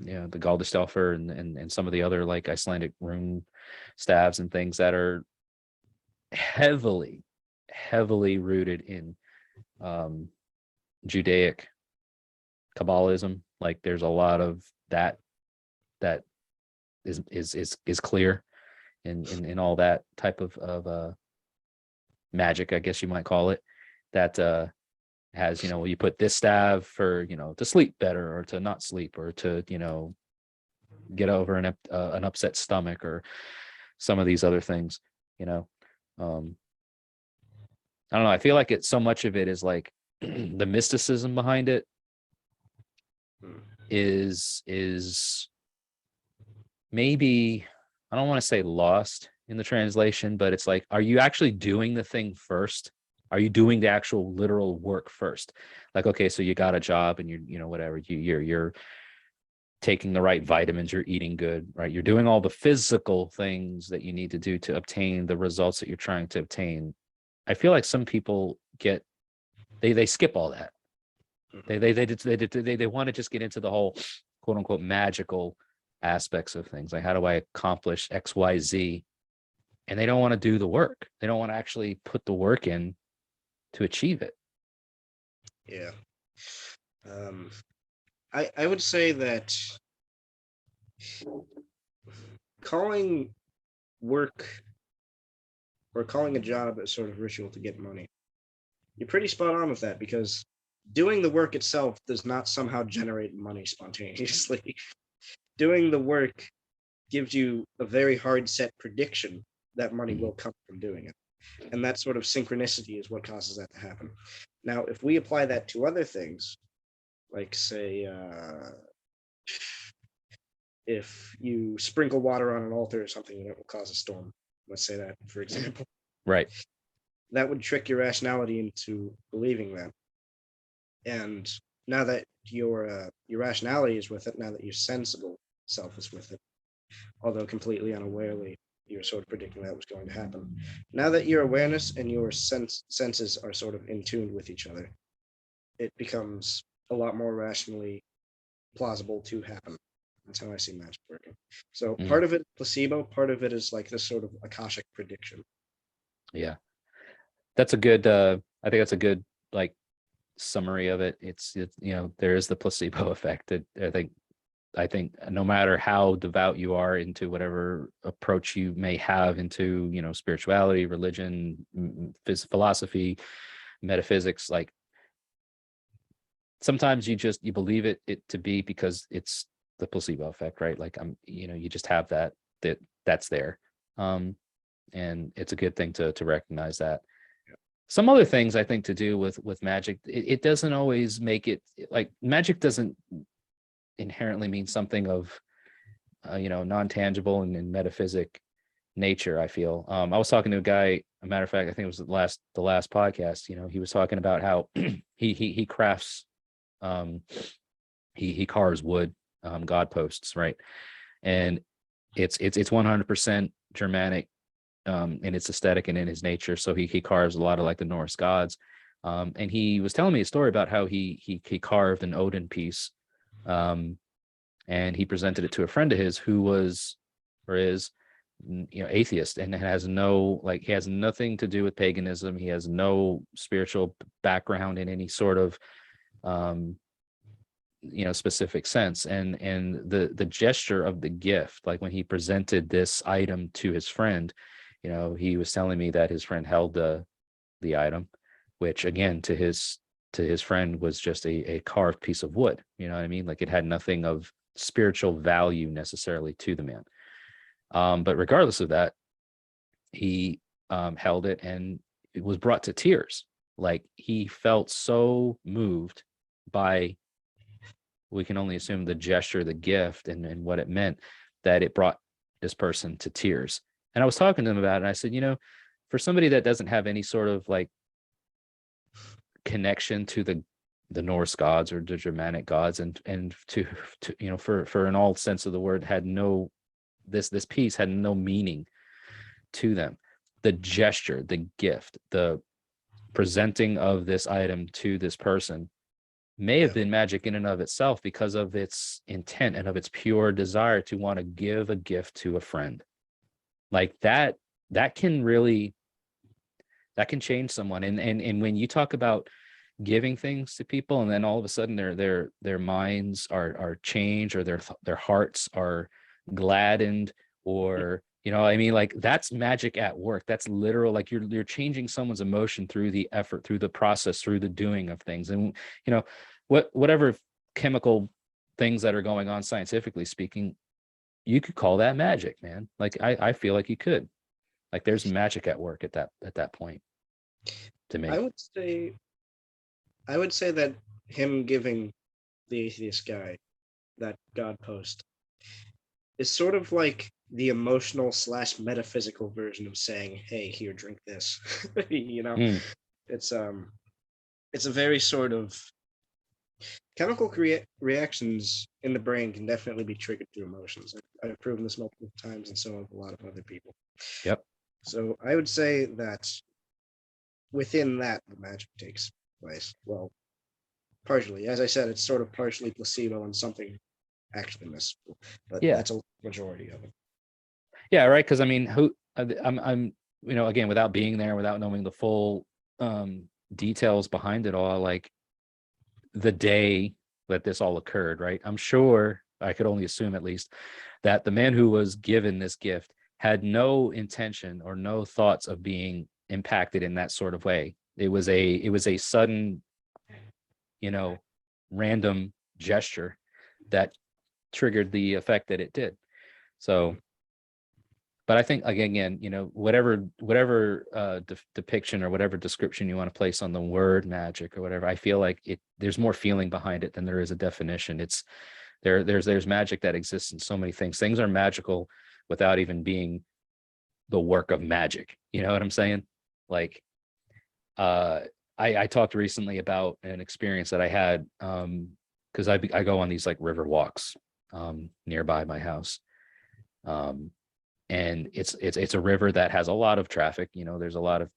you know, the Galdastafur and some of the other like Icelandic rune staves and things that are heavily rooted in Judaic Kabbalism. Like there's a lot of that is clear in all that type of magic, I guess you might call it, that has, you know, you put this staff for, you know, to sleep better or to not sleep or to, you know, get over an upset stomach or some of these other things, you know. I don't know. I feel like so much of it is like the mysticism behind it is maybe, I don't want to say lost in the translation, but it's like, are you actually doing the thing first? Are you doing the actual literal work first? Like, okay, so you got a job and you know, whatever, you're taking the right vitamins, you're eating good, right? You're doing all the physical things that you need to do to obtain the results that you're trying to obtain. I feel like some people they skip all that. They want to just get into the whole quote unquote magical aspects of things. Like, how do I accomplish X, Y, Z? And they don't want to do the work. They don't want to actually put the work in to achieve it. Yeah. I would say that calling work or calling a job a sort of ritual to get money, you're pretty spot on with that, because doing the work itself does not somehow generate money spontaneously. Doing the work gives you a very hard set prediction that money will come from doing it. And that sort of synchronicity is what causes that to happen. Now, if we apply that to other things, like say, if you sprinkle water on an altar or something, and it will cause a storm. Let's say that, for example. Right. That would trick your rationality into believing that. And now that your rationality is with it, now that your sensible self is with it, although completely unawarely, you're sort of predicting that was going to happen. Now that your awareness and your senses are sort of in tune with each other, it becomes a lot more rationally plausible to happen. That's how I see magic working. So part of it placebo, part of it is like this sort of akashic prediction. Yeah, that's a good. I think that's a good like summary of it. It's you know, there is the placebo effect. I think no matter how devout you are into whatever approach you may have into, you know, spirituality, religion, philosophy, metaphysics, like sometimes you believe it to be because it's the placebo effect, right? Like you know, you just have that's there. And it's a good thing to recognize that. Yeah. Some other things I think to do with magic, it doesn't always make it, like magic doesn't inherently mean something of you know, non-tangible and metaphysic nature. I feel I was talking to a guy, a matter of fact, I think it was the last podcast, you know, he was talking about how he crafts, he carves wood, god posts, right? And it's 100% Germanic in its aesthetic and in his nature. So he carves a lot of like the Norse gods. And he was telling me a story about how he carved an Odin piece, and he presented it to a friend of his who was or is atheist, and has he has nothing to do with paganism. He has no spiritual background in any sort of specific sense. And the gesture of the gift, like when he presented this item to his friend, he was telling me that his friend held the item, which again to his friend was just a carved piece of wood. You know what I mean? Like it had nothing of spiritual value necessarily to the man. But regardless of that, he held it, and it was brought to tears. Like he felt so moved by, we can only assume, the gesture, the gift, and what it meant, that it brought this person to tears. And I was talking to him about it, and I said, for somebody that doesn't have any sort of like connection to the Norse gods or the Germanic gods, and to for in all sense of the word, had no, this piece had no meaning to them. The gesture, the gift, the presenting of this item to this person may have been magic in and of itself, because of its intent and of its pure desire to want to give a gift to a friend. Like that can really, that can change someone. And when you talk about giving things to people, and then all of a sudden their minds are changed, or their hearts are gladdened, or like that's magic at work. That's literal. Like you're changing someone's emotion through the effort, through the process, through the doing of things. And whatever chemical things that are going on, scientifically speaking, you could call that magic, man. Like I feel like you could. Like there's magic at work at that point, to me. I would say that him giving the atheist guy that God post is sort of like the emotional / metaphysical version of saying, "Hey, here, drink this." It's a very sort of chemical reactions in the brain can definitely be triggered through emotions. I've proven this multiple times, and so have a lot of other people. Yep. So I would say that within that, the magic takes place. Well, partially. As I said, it's sort of partially placebo and something actually mystical, but that's a majority of it. Yeah, right. Because I mean, I'm again, without being there, without knowing the full details behind it all, like the day that this all occurred, right? I'm sure, I could only assume at least, that the man who was given this gift had no intention or no thoughts of being impacted in that sort of way. It was a sudden, random gesture that triggered the effect that it did. So, but I think again, whatever depiction or whatever description you want to place on the word magic or whatever, I feel like there's more feeling behind it than there is a definition. It's there's magic that exists in so many things. Things are magical without even being the work of magic. You know what I'm saying? Like, I talked recently about an experience that I had, because I go on these like river walks nearby my house, and it's a river that has a lot of traffic. There's a lot of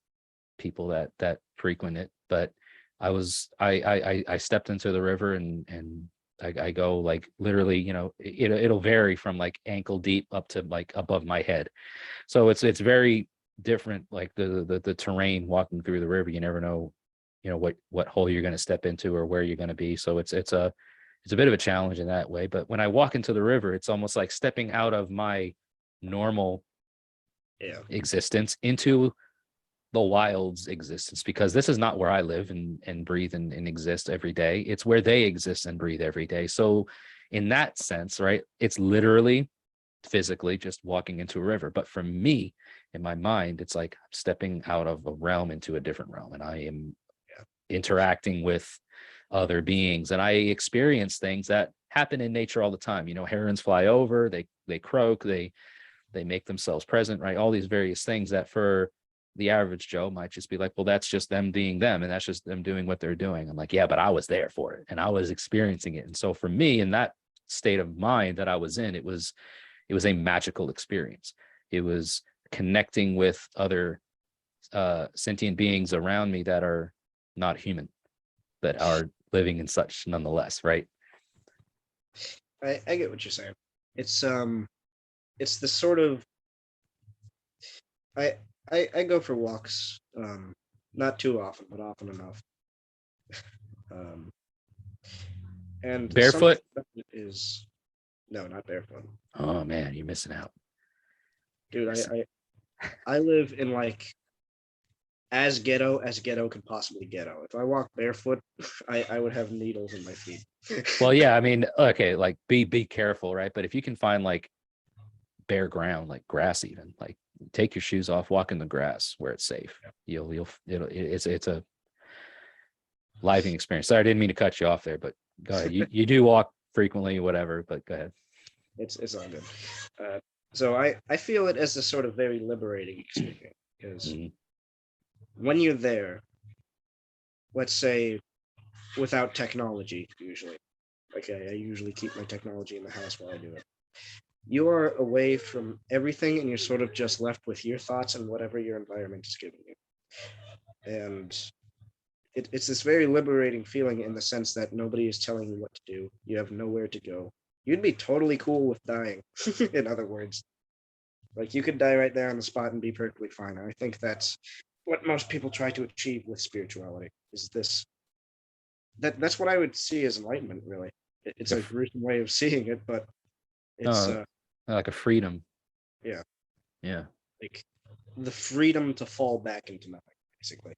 people that frequent it. But I stepped into the river, and I go like literally, it'll vary from like ankle deep up to like above my head. So it's very different, like the terrain walking through the river. You never know, what hole you're going to step into or where you're going to be. So it's a bit of a challenge in that way. But when I walk into the river, it's almost like stepping out of my normal existence into the wild's existence, because this is not where I live and breathe and exist every day. It's where they exist and breathe every day. So in that sense, right, it's literally physically just walking into a river. But for me, in my mind, it's like stepping out of a realm into a different realm, and I am interacting with other beings, and I experience things that happen in nature all the time. Herons fly over, they croak, they make themselves present, right? All these various things that for the average Joe might just be like, well, that's just them being them, and that's just them doing what they're doing. I'm like, yeah, but I was there for it, and I was experiencing it. And so for me, in that state of mind that I was in, it was a magical experience. It was connecting with other sentient beings around me that are not human, that are living in such nonetheless, right? I get what you're saying. It's the sort of I I go for walks, not too often, but often enough. Um, and Barefoot? something about it is no, not barefoot, Oh man, you're missing out. dude. I live in like as ghetto could possibly ghetto. If I walk barefoot, I would have needles in my feet. Well, yeah, I mean, okay, like be careful, right? But if you can find like bare ground, like grass, even like take your shoes off, walk in the grass where it's safe. It's a living experience. Sorry, I didn't mean to cut you off there, but go ahead. You do walk frequently, whatever, but go ahead. It's all good. So I feel it as a sort of very liberating experience because when you're there, let's say without technology, usually, okay, I usually keep my technology in the house while I do it. You are away from everything and you're sort of just left with your thoughts and whatever your environment is giving you. And it's this very liberating feeling in the sense that nobody is telling you what to do. You have nowhere to go. You'd be totally cool with dying, in other words. Like you could die right there on the spot and be perfectly fine. And I think that's what most people try to achieve with spirituality is this. That's what I would see as enlightenment, really. It's a gruesome way of seeing it, but it's like a freedom. Yeah. Yeah. Like the freedom to fall back into nothing, basically.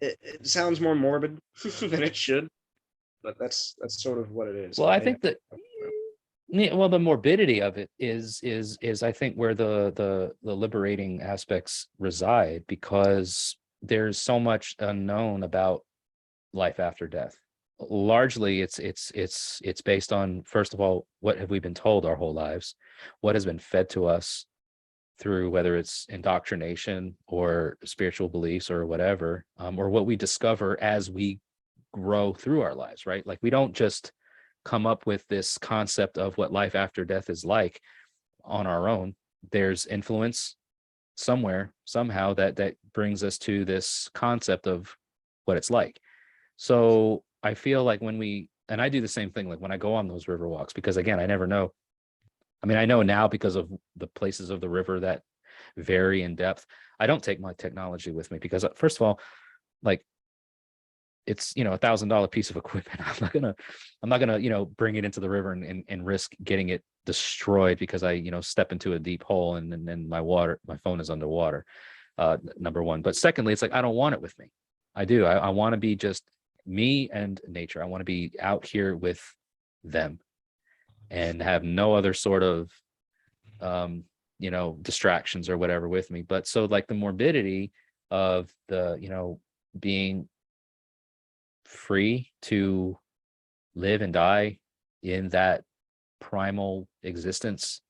It sounds more morbid than it should, but that's sort of what it is. Well, I think that well, the morbidity of it is I think where the liberating aspects reside, because there's so much unknown about life after death. Largely it's based on, first of all, what have we been told our whole lives, what has been fed to us through whether it's indoctrination or spiritual beliefs or whatever, or what we discover as we grow through our lives, right? Like we don't just come up with this concept of what life after death is like on our own. There's influence somewhere, somehow, that brings us to this concept of what it's like. So I feel like and I do the same thing, like when I go on those river walks, because again, I never know. I mean, I know now because of the places of the river that vary in depth. I don't take my technology with me because, first of all, like it's, $1,000 piece of equipment. I'm not gonna bring it into the river and risk getting it destroyed because I step into a deep hole and then my phone is underwater. Number one. But secondly, it's like I don't want it with me. I want to be just me and nature. I want to be out here with them and have no other sort of distractions or whatever with me. But so like the morbidity of the being free to live and die in that primal existence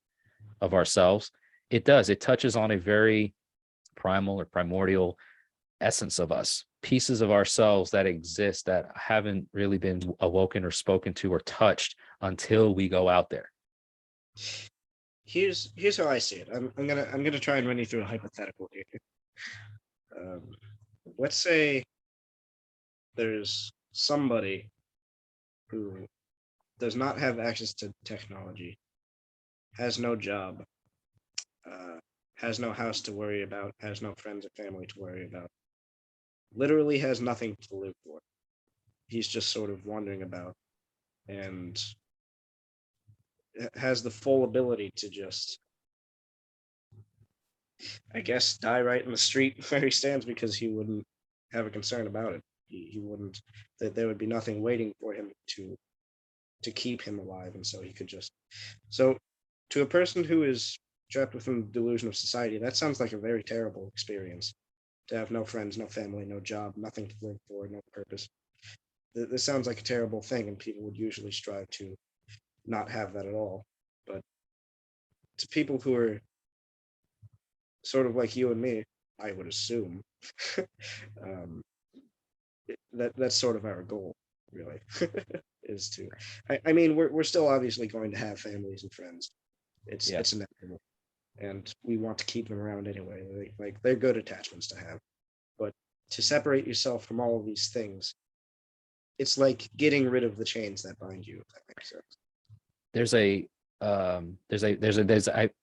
of ourselves, it touches on a very primal or primordial essence of us, pieces of ourselves that exist that haven't really been awoken or spoken to or touched until we go out there. Here's how I see it. I'm gonna try and run you through a hypothetical here. Let's say there's somebody who does not have access to technology, has no job, has no house to worry about, has no friends or family to worry about, literally has nothing to live for. He's just sort of wandering about and has the full ability to just, I guess, die right in the street where he stands because he wouldn't have a concern about it. He wouldn't, that there would be nothing waiting for him to keep him alive, and so he could just. So to a person who is trapped within the delusion of society, that sounds like a very terrible experience. To have no friends, no family, no job, nothing to live for, no purpose. This sounds like a terrible thing, and people would usually strive to not have that at all. But to people who are sort of like you and me, I would assume, that's sort of our goal, really, is to. I mean, we're still obviously going to have families and friends. It's inevitable. and we want to keep them around anyway. Like they're good attachments to have, but to separate yourself from all of these things, it's like getting rid of the chains that bind you, if that makes sense.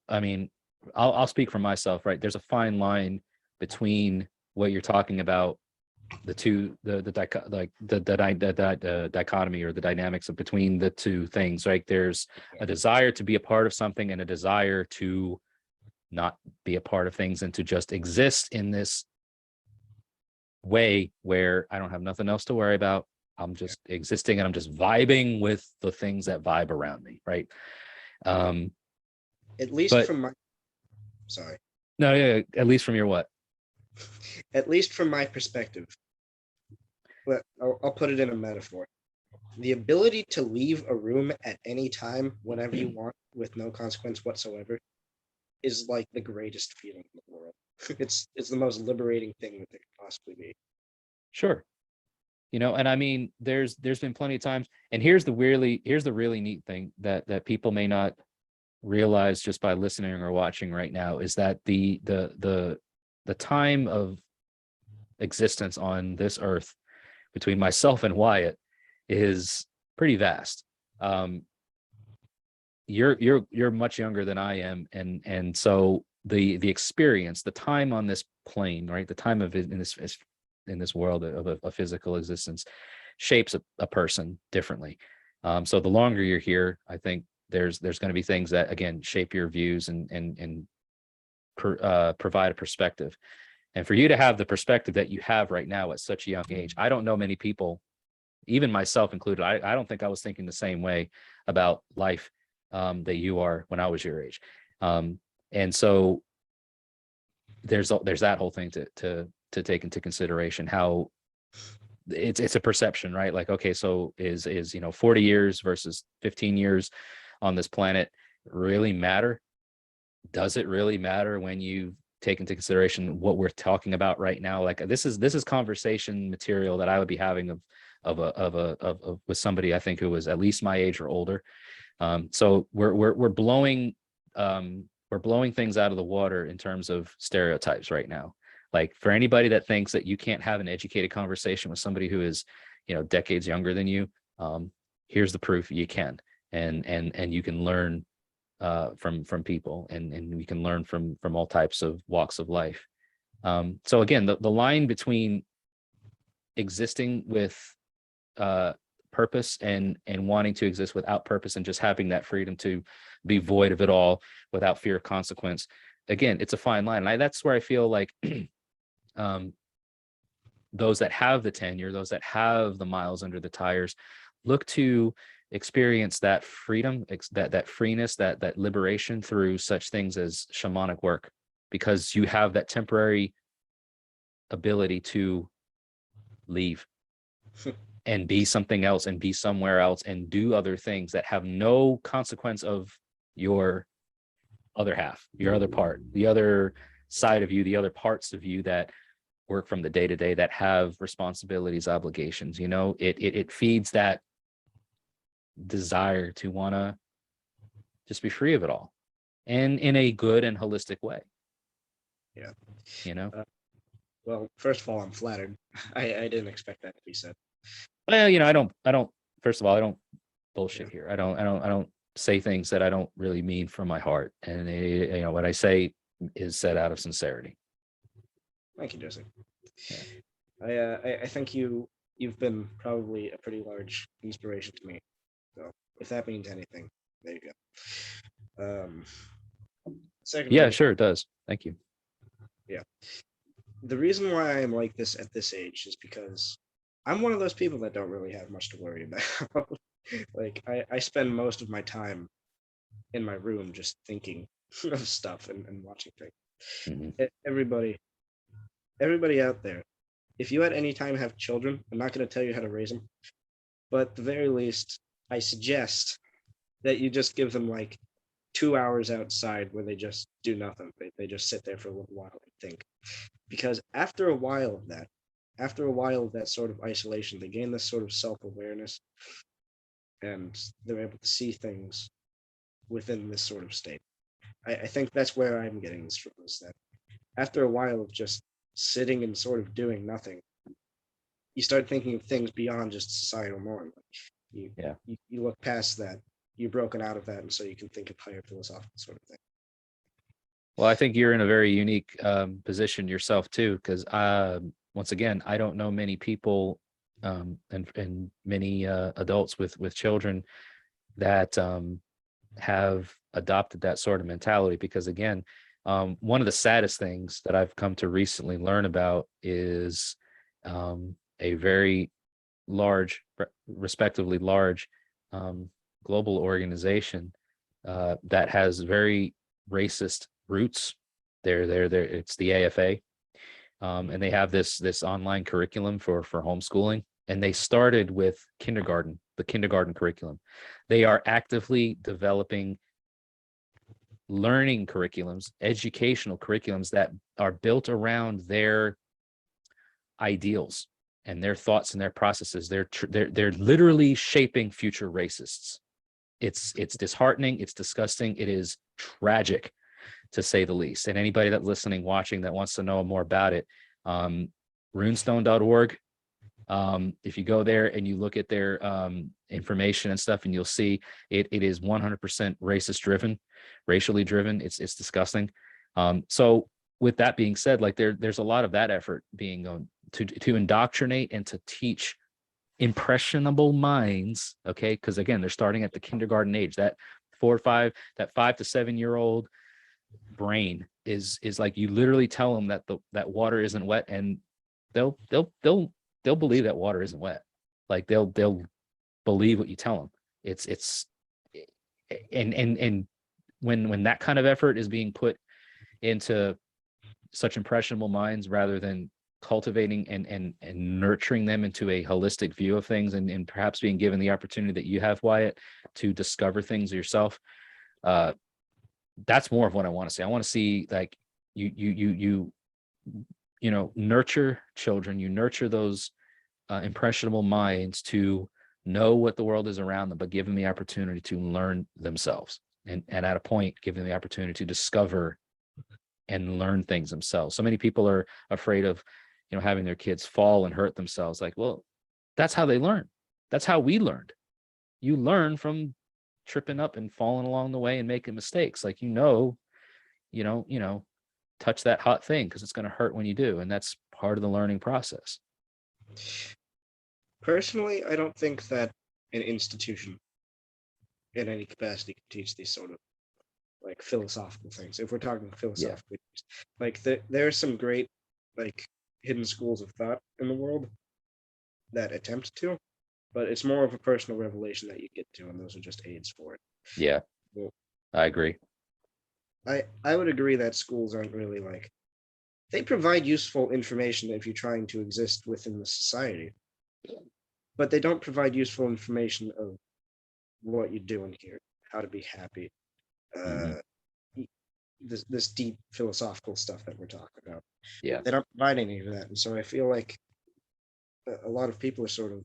I mean, I'll speak for myself, right? There's a fine line between what you're talking about, the two, the dichotomy or the dynamics of between the two things, right? There's a desire to be a part of something and a desire to not be a part of things and to just exist in this way where I don't have nothing else to worry about. I'm just existing and I'm just vibing with the things that vibe around me, right? At least from my at least from your what? At least from my perspective. But I'll put it in a metaphor. The ability to leave a room at any time, whenever you want, with no consequence whatsoever, is like the greatest feeling in the world. It's the most liberating thing that there could possibly be. Sure. You know, and I mean, there's been plenty of times, and here's the really neat thing that people may not realize just by listening or watching right now, is that the time of existence on this earth between myself and Wyatt is pretty vast. You're much younger than I am, and so the experience, the time on this plane, right, the time of it in this world of a physical existence shapes a person differently. So the longer you're here, I think there's going to be things that, again, shape your views and provide a perspective. And for you to have the perspective that you have right now at such a young age, I don't know many people, even myself included. I don't think I was thinking the same way about life that you are when I was your age. And so there's that whole thing to take into consideration, how it's a perception, right? Like, okay, so is 40 years versus 15 years on this planet really matter? Does it really matter when you take into consideration what we're talking about right now? Like, this is conversation material that I would be having of with somebody, I think, who was at least my age or older. So we're blowing things out of the water in terms of stereotypes right now. Like, for anybody that thinks that you can't have an educated conversation with somebody who is, decades younger than you, here's the proof you can, and you can learn from people, and we can learn from all types of walks of life. So again, the line between existing with purpose and wanting to exist without purpose, and just having that freedom to be void of it all without fear of consequence, again, it's a fine line. And that's where I feel like those that have the tenure, those that have the miles under the tires, look to experience that freedom, that freeness, that liberation through such things as shamanic work, because you have that temporary ability to leave and be something else and be somewhere else and do other things that have no consequence of your other half, your other part, the other side of you, the other parts of you that work from the day to day, that have responsibilities, obligations. It feeds that desire to want to just be free of it all, and in a good and holistic way. Yeah. Well, first of all, I'm flattered. I didn't expect that to be said. Well, I don't first of all, I don't bullshit here. I don't say things that I don't really mean from my heart, and what I say is said out of sincerity. Thank you, Jesse. Yeah. I think you've been probably a pretty large inspiration to me. So if that means anything, there you go. Secondly, Yeah, sure, it does. Thank you. Yeah. The reason why I'm like this at this age is because I'm one of those people that don't really have much to worry about. Like, I spend most of my time in my room just thinking of stuff and watching things. Mm-hmm. Everybody out there, if you at any time have children, I'm not going to tell you how to raise them, but at the very least, I suggest that you just give them like 2 hours outside where they just do nothing. They just sit there for a little while and think. Because after a while of that sort of isolation, they gain this sort of self-awareness, and they're able to see things within this sort of state. I think that's where I'm getting this from, is that after a while of just sitting and sort of doing nothing, you start thinking of things beyond just societal norm. You look past that, you're broken out of that, and so you can think of higher philosophical sort of thing. Well, I think you're in a very unique position yourself too, because once again, I don't know many people and many adults with children that have adopted that sort of mentality. Because again, one of the saddest things that I've come to recently learn about is a very large, respectively large global organization that has very racist roots. It's the AFA, and they have this online curriculum for homeschooling, and they started with the kindergarten curriculum. They are actively developing learning curriculums, educational curriculums that are built around their ideals and their thoughts and their processes. They're literally shaping future racists. It's disheartening. It's disgusting. It is tragic, to say the least. And anybody that's listening, watching, that wants to know more about it, runestone.org. If you go there and you look at their information and stuff, and you'll see it is 100% racially driven. It's disgusting. So with that being said, like there's a lot of that effort being going to indoctrinate and to teach impressionable minds. Okay, because again, they're starting at the kindergarten age. That 5 to 7 year old brain is like, you literally tell them that water isn't wet, and they'll believe that water isn't wet. Like they'll believe what you tell them. It's and when that kind of effort is being put into such impressionable minds, rather than cultivating and nurturing them into a holistic view of things, and perhaps being given the opportunity that you have, Wyatt, to discover things yourself, that's more of what I want to see. I want to see, like, you nurture children, you nurture those impressionable minds to know what the world is around them, but give them the opportunity to learn themselves, and at a point give them the opportunity to discover and learn things themselves. So many people are afraid of having their kids fall and hurt themselves. Like, well, that's how they learn. That's how we learned. You learn from tripping up and falling along the way and making mistakes. Like, touch that hot thing because it's going to hurt when you do, and that's part of the learning process. Personally, I don't think that an institution in any capacity can teach these sort of like philosophical things. If we're talking philosophically, like there are some great like hidden schools of thought in the world that attempt to, but it's more of a personal revelation that you get to, and those are just aids for it. Yeah, well, I agree. I would agree that schools aren't really like, they provide useful information if you're trying to exist within the society, but they don't provide useful information of what you're doing here, how to be happy, this deep philosophical stuff that we're talking about. Yeah, they don't provide any of that, and so I feel like a lot of people are sort of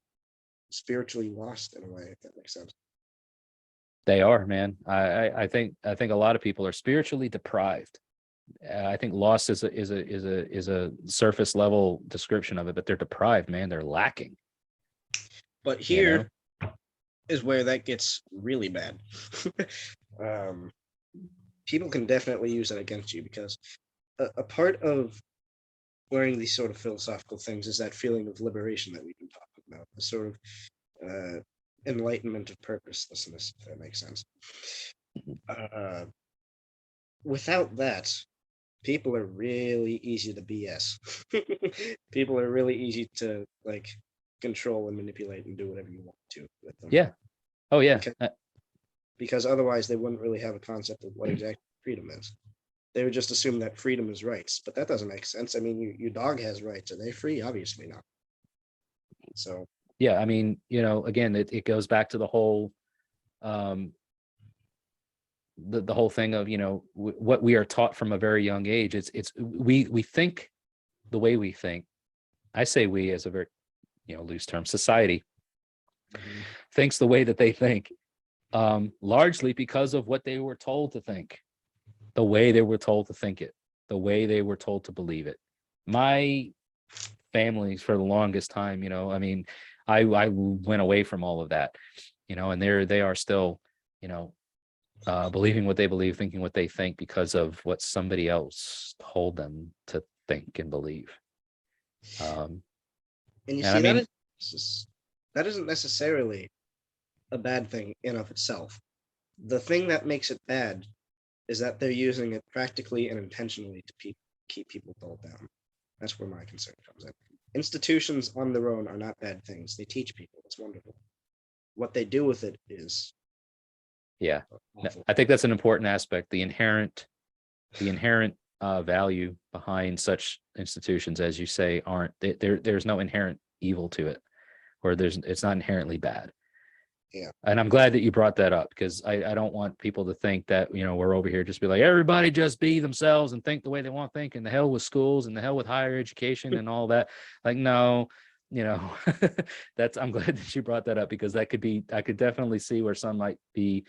spiritually lost in a way, if that makes sense. They are, man. I think a lot of people are spiritually deprived. I think lost is a surface level description of it, but they're deprived, man. They're lacking. But here is where that gets really bad. People can definitely use that against you, because a part of learning these sort of philosophical things is that feeling of liberation that we've been talking about, the sort of enlightenment of purposelessness, if that makes sense. Without that, people are really easy to BS. People are really easy to like control and manipulate and do whatever you want to with them. Yeah. Oh yeah. Because otherwise they wouldn't really have a concept of what exactly freedom is. They would just assume that freedom is rights, but that doesn't make sense. I mean, your dog has rights. Are they free? Obviously not. So yeah, I mean, again, it goes back to the whole the whole thing of what we are taught from a very young age. We think the way we think. I say we as a very loose term. Society thinks the way that they think, largely because of what they were told to think. the way they were told to think it, the way they were told to believe it. My families for the longest time, I mean, I went away from all of that, and they are still, believing what they believe, thinking what they think because of what somebody else told them to think and believe. And you and see, I mean, that isn't necessarily a bad thing in of itself. The thing that makes it bad is that they're using it practically and intentionally to keep people dulled down. That's where my concern comes in. Institutions on their own are not bad things. They teach people. It's wonderful. What they do with it is yeah, awful. I think that's an important aspect. The inherent value behind such institutions, as you say, there's no inherent evil to it, or it's not inherently bad. Yeah. And I'm glad that you brought that up, because I don't want people to think that, we're over here just be like, everybody just be themselves and think the way they want to think, and the hell with schools and the hell with higher education and all that. Like, no, I'm glad that you brought that up, because I could definitely see where some might be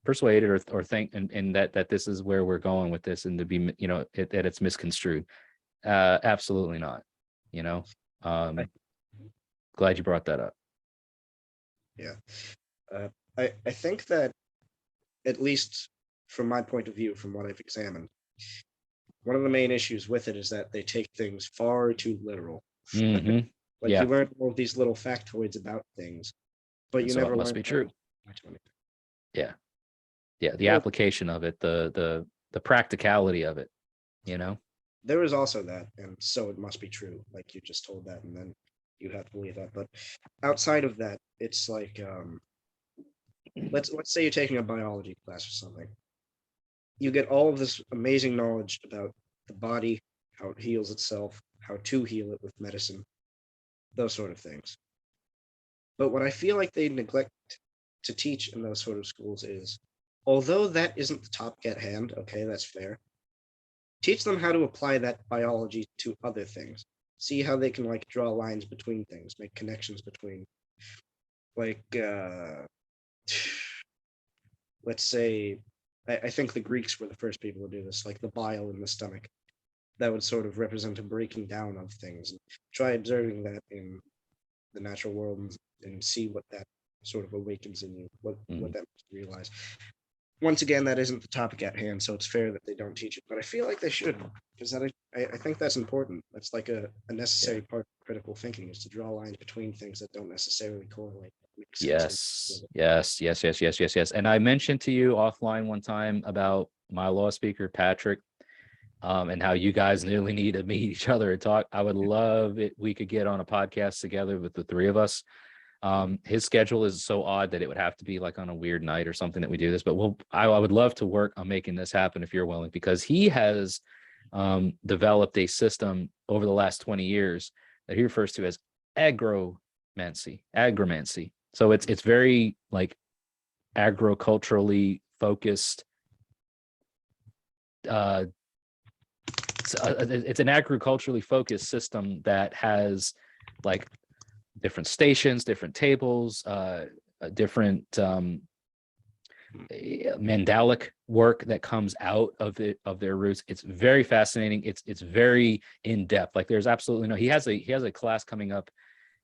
persuaded or think and that this is where we're going with this, and to be, that it's misconstrued. Absolutely not. Glad you brought that up. Yeah. I think that, at least from my point of view, from what I've examined, one of the main issues with it is that they take things far too literal. Mm-hmm. Like, Yeah. you learn all of these little factoids about things, but you So never it must learn be true. Yeah. Yeah. The application of it, the practicality of it, There is also that, and so it must be true. Like, you just told that, and then you have to believe that. But outside of that, it's like, let's say you're taking a biology class or something. You get all of this amazing knowledge about the body, how it heals itself, how to heal it with medicine, those sort of things. But what I feel like they neglect to teach in those sort of schools is, although that isn't the topic at hand, okay, that's fair, teach them how to apply that biology to other things. See how they can, like, draw lines between things, make connections between, like, let's say, I think the Greeks were the first people to do this, like the bile in the stomach. That would sort of represent a breaking down of things. And try observing that in the natural world and see what that sort of awakens in you, what that makes you realize. Once again, that isn't the topic at hand, so it's fair that they don't teach it, but I feel like they should, because I think that's important. That's like a necessary part of critical thinking, is to draw lines between things that don't necessarily correlate. Yes. And I mentioned to you offline one time about my law speaker, Patrick, and how you guys nearly need to meet each other and talk. I would love it. We could get on a podcast together with the three of us. His schedule is so odd that it would have to be like on a weird night or something that we do this, but I would love to work on making this happen if you're willing, because he has developed a system over the last 20 years that he refers to as agromancy. So it's very like agriculturally focused. It's an agriculturally focused system that has like different stations, different tables, different mandalic work that comes out of their roots. It's very fascinating. It's very in depth. Like, there's absolutely no. He has a class coming up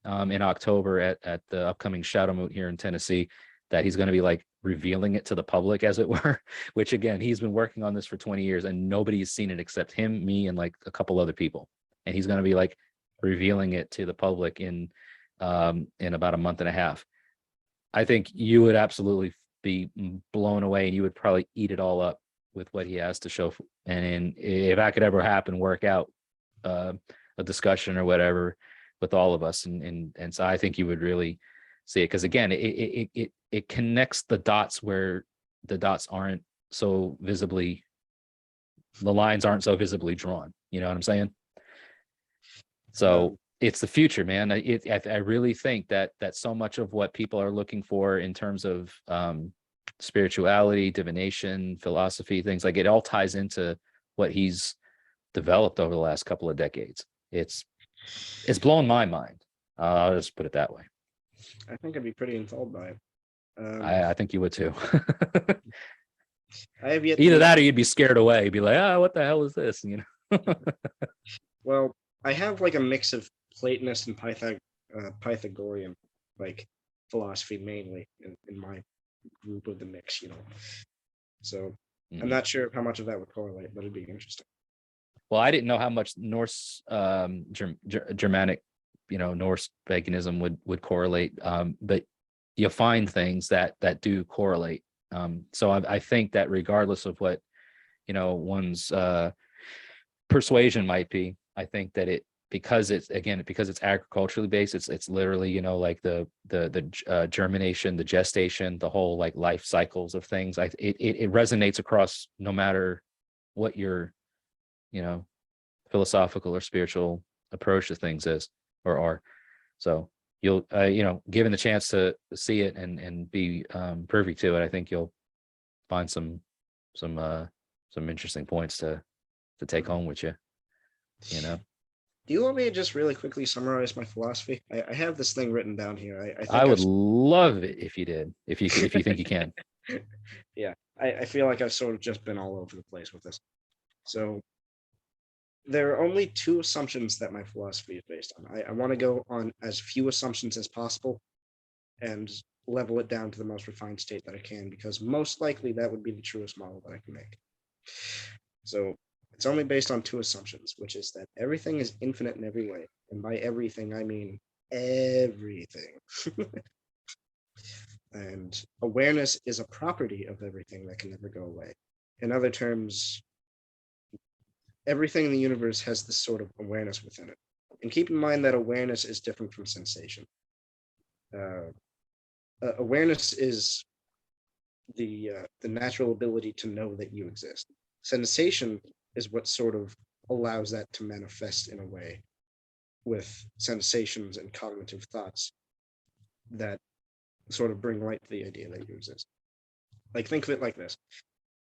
in October at the upcoming Shadow Moot here in Tennessee, that he's going to be like revealing it to the public, as it were, which, again, he's been working on this for 20 years and nobody's seen it except him, me, and like a couple other people. And he's going to be like revealing it to the public in about a month and a half. I think you would absolutely be blown away, and you would probably eat it all up with what he has to show. And if that could ever happen, work out a discussion or whatever with all of us. And so I think you would really see it, because, again, it connects the dots where the dots aren't so visibly, the lines aren't so visibly drawn. You know what I'm saying? So it's the future, man. I really think that so much of what people are looking for in terms of spirituality, divination, philosophy, things like it all ties into what he's developed over the last couple of decades. It's blown my mind. I'll just put it that way. I think I'd be pretty enthralled by it. I think you would too. I have yet Either to, that or you'd be scared away. You'd be like, what the hell is this? well, I have like a mix of Platonist and Pythagorean like philosophy mainly in my group of the mix, So I'm not sure how much of that would correlate, but it'd be interesting. Well, I didn't know how much Norse, Germanic, Norse paganism would correlate, but you find things that do correlate. So I think that regardless of what one's persuasion might be, I think that because it's agriculturally based, it's literally like the germination, the gestation, the whole like life cycles of things. It resonates across no matter what your philosophical or spiritual approach to things is or are. So you'll given the chance to see it and be privy to it, I think you'll find some interesting points to take home with you. Do you want me to just really quickly summarize my philosophy? I have this thing written down here. I think I would love it if you did, if you think you can. Yeah, I feel like I've sort of just been all over the place with this. So there are only two assumptions that my philosophy is based on. I want to go on as few assumptions as possible and level it down to the most refined state that I can, because most likely that would be the truest model that I can make. So it's only based on two assumptions, which is that everything is infinite in every way. And by everything, I mean everything. And awareness is a property of everything that can never go away. In other terms, everything in the universe has this sort of awareness within it. And keep in mind that awareness is different from sensation. Awareness is the natural ability to know that you exist. Sensation is what sort of allows that to manifest in a way with sensations and cognitive thoughts that sort of bring light to the idea that you exist. Like, think of it like this.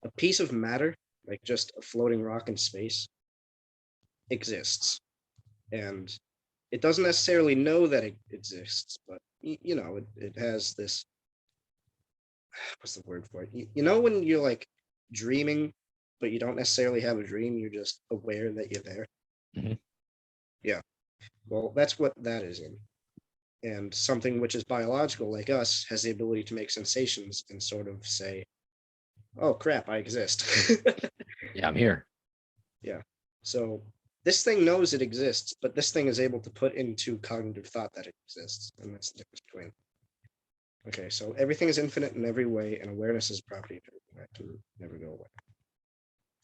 A piece of matter, like just a floating rock in space, exists. And it doesn't necessarily know that it exists, but it has this, what's the word for it? When you're like dreaming, but you don't necessarily have a dream, you're just aware that you're there. Mm-hmm. Yeah. Well, that's what that is in. And something which is biological, like us, has the ability to make sensations and sort of say, oh crap, I exist. Yeah, I'm here. Yeah. So this thing knows it exists, but this thing is able to put into cognitive thought that it exists. And that's the difference between. Okay, so everything is infinite in every way, and awareness is a property of everything that can never go away.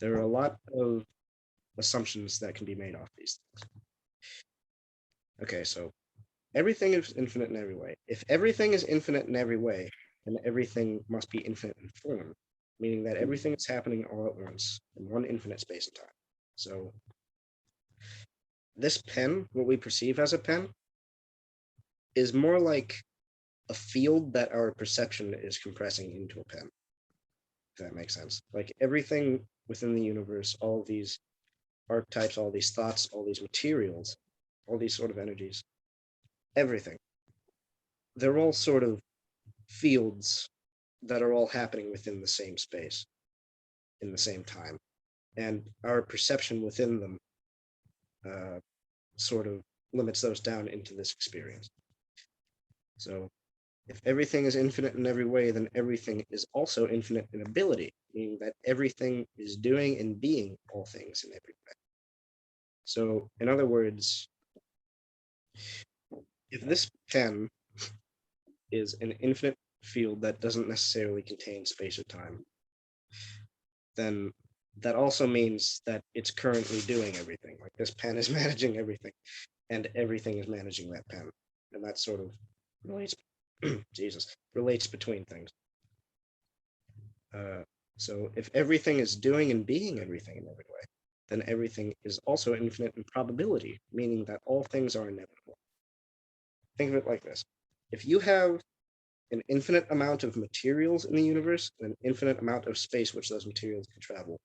There are a lot of assumptions that can be made off these things. Okay, so everything is infinite in every way. If everything is infinite in every way, then everything must be infinite in form, meaning that everything is happening all at once in one infinite space and time. So this pen, what we perceive as a pen, is more like a field that our perception is compressing into a pen, if that makes sense. Like everything within the universe, all these archetypes, all these thoughts, all these materials, all these sort of energies, everything, they're all sort of fields that are all happening within the same space, in the same time. And our perception within them sort of limits those down into this experience. So if everything is infinite in every way, then everything is also infinite in ability, meaning that everything is doing and being all things in every way. So, in other words, if this pen is an infinite field that doesn't necessarily contain space or time, then that also means that it's currently doing everything. Like this pen is managing everything, and everything is managing that pen. And that sort of relates, relates between things. So if everything is doing and being everything in every way, then everything is also infinite in probability, meaning that all things are inevitable. Think of it like this. If you have an infinite amount of materials in the universe and an infinite amount of space which those materials can travel,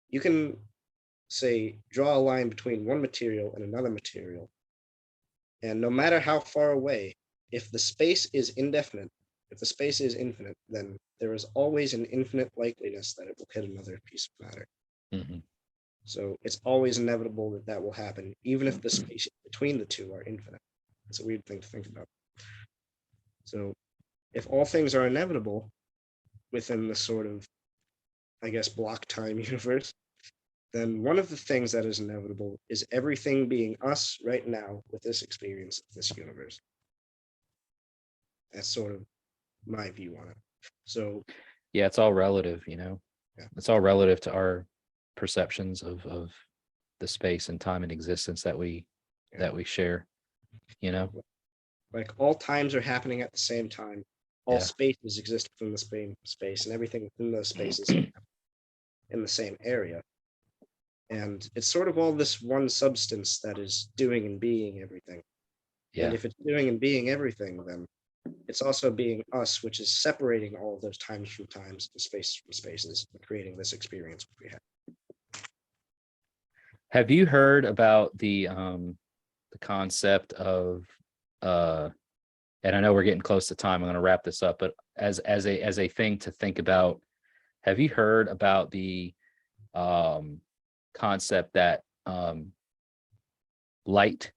you can, say, draw a line between one material and another material. And no matter how far away, if the space is indefinite, If the space is infinite, then there is always an infinite likeliness that it will hit another piece of matter. Mhm. So it's always inevitable that that will happen, even if the space between the two are infinite. It's a weird thing to think about. So if all things are inevitable within the sort of, I guess, block time universe, then one of the things that is inevitable is everything being us right now with this experience of this universe. That's sort of my view on it. So Yeah, it's all relative, you know. Yeah. It's all relative to our perceptions of the space and time and existence that we share, you know. like all times are happening at the same time. All Yeah. spaces exist within the same space, and everything within those spaces in the same area. And it's sort of all this one substance that is doing and being everything. Yeah. And if it's doing and being everything, then it's also being us, which is separating all of those times from times and spaces from spaces and creating this experience we have. Have you heard about the concept of and I know we're getting close to time, I'm going to wrap this up, but as a thing to think about, have you heard about the concept that light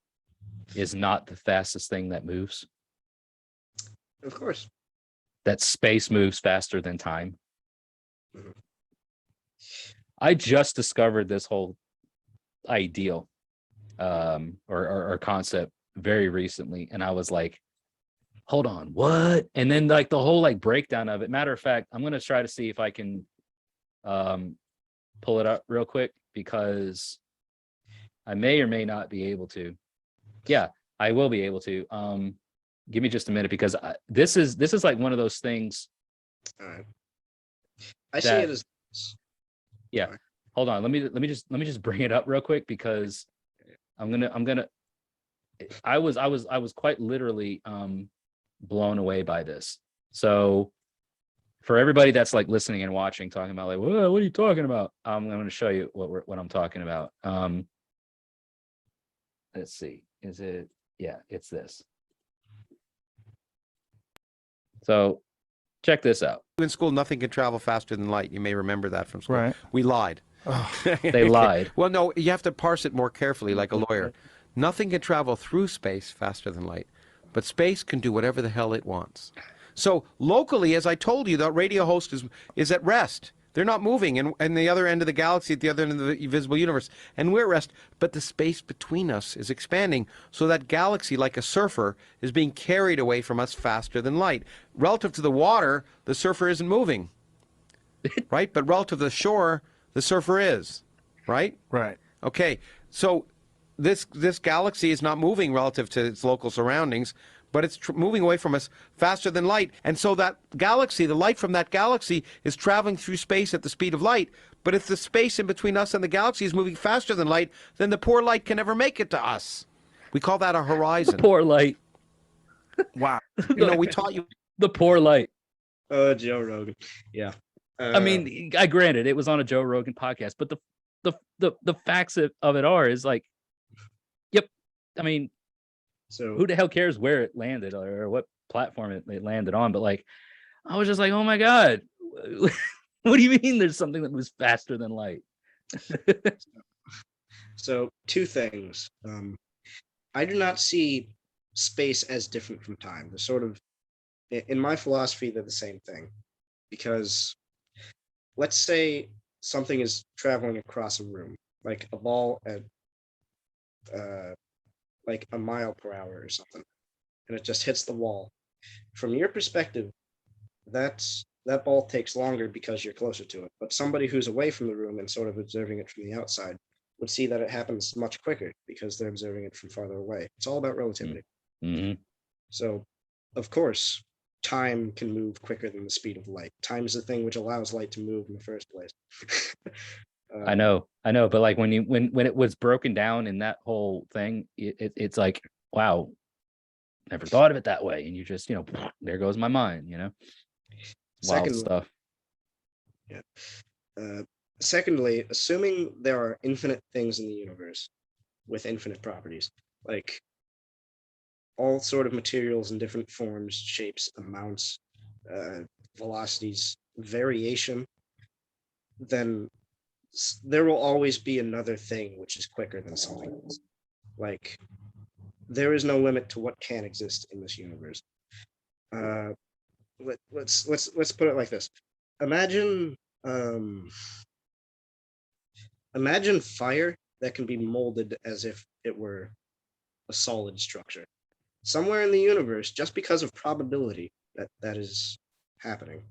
is not the fastest thing that moves? Of course. That space moves faster than time? Mhm. I just discovered this whole ideal or concept very recently, and I was like, hold on, what? And then like the whole like breakdown of it. Matter of fact, I'm going to try to see if I can pull it up real quick, because I may or may not be able to. Yeah, I will be able to. Give me just a minute, because this is like one of those things. All right. I see it as yeah. Right. Hold on. Let me just bring it up real quick, because I'm gonna I was quite literally blown away by this. So for everybody that's like listening and watching, talking about like, whoa, what are you talking about? I'm going to show you what I'm talking about. Let's see. Is it? Yeah, it's this. So check this out. In school, nothing can travel faster than light. You may remember that from school. Right. We lied. They lied. Well, no, you have to parse it more carefully, like a lawyer. Nothing can travel through space faster than light, but space can do whatever the hell it wants. So locally, as I told you, the radio host is at rest. They're not moving, and the other end of the galaxy, at the other end of the visible universe, and we're at rest. But the space between us is expanding, so that galaxy, like a surfer, is being carried away from us faster than light. Relative to the water, the surfer isn't moving, right? But relative to the shore, the surfer is, right? Right. Okay, so this galaxy is not moving relative to its local surroundings, but it's moving away from us faster than light. And so that galaxy, the light from that galaxy, is traveling through space at the speed of light. But if the space in between us and the galaxy is moving faster than light, then the poor light can never make it to us. We call that a horizon. The poor light. Wow. You know, we taught you. The poor light. Joe Rogan. Yeah. I mean, I granted it was on a Joe Rogan podcast, but the facts of it is like, yep. I mean, so who the hell cares where it landed or what platform it landed on? But like, I was just like, oh my God, what do you mean there's something that moves faster than light? So two things. I do not see space as different from time. They're sort of, in my philosophy, they're the same thing. Because let's say something is traveling across a room, like a ball at like a mile per hour or something, and it just hits the wall. From your perspective, that ball takes longer because you're closer to it. But somebody who's away from the room and sort of observing it from the outside would see that it happens much quicker because they're observing it from farther away. It's all about relativity. Mm-hmm. So, of course, time can move quicker than the speed of light. Time is the thing which allows light to move in the first place. I know, but like when it was broken down in that whole thing, it's like, wow, never thought of it that way, and you just, there goes my mind, wild stuff. Yeah. Secondly, assuming there are infinite things in the universe with infinite properties, like all sort of materials in different forms, shapes, amounts, velocities variation, then there will always be another thing which is quicker than something else. Like, there is no limit to what can exist in this universe. Let's put it like this. Imagine imagine fire that can be molded as if it were a solid structure. Somewhere in the universe, just because of probability that is happening.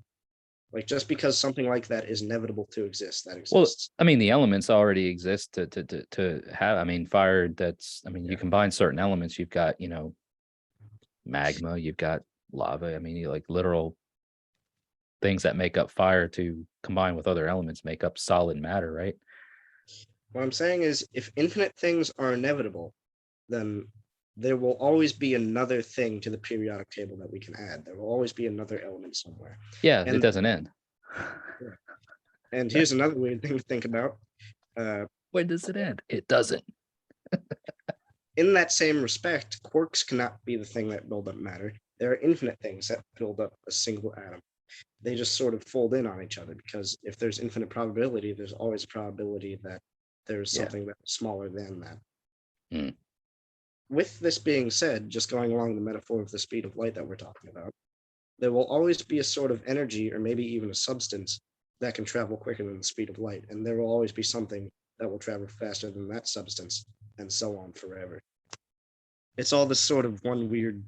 Like, just because something like that is inevitable to exist, that Well, exists. I mean, the elements already exist to have. I mean, fire. That's. I mean, you combine certain elements. You've got, magma. You've got lava. I mean, like literal things that make up fire to combine with other elements make up solid matter, right? What I'm saying is, if infinite things are inevitable, then there will always be another thing to the periodic table that we can add. There will always be another element somewhere. Yeah, And it doesn't end. And here's another weird thing to think about. When does it end? It doesn't. In that same respect, quarks cannot be the thing that build up matter. There are infinite things that build up a single atom. They just sort of fold in on each other, because if there's infinite probability, there's always a probability that there's something that's smaller than that. Mm. With this being said, just going along the metaphor of the speed of light that we're talking about, there will always be a sort of energy, or maybe even a substance, that can travel quicker than the speed of light. And there will always be something that will travel faster than that substance, and so on forever. It's all this sort of one weird,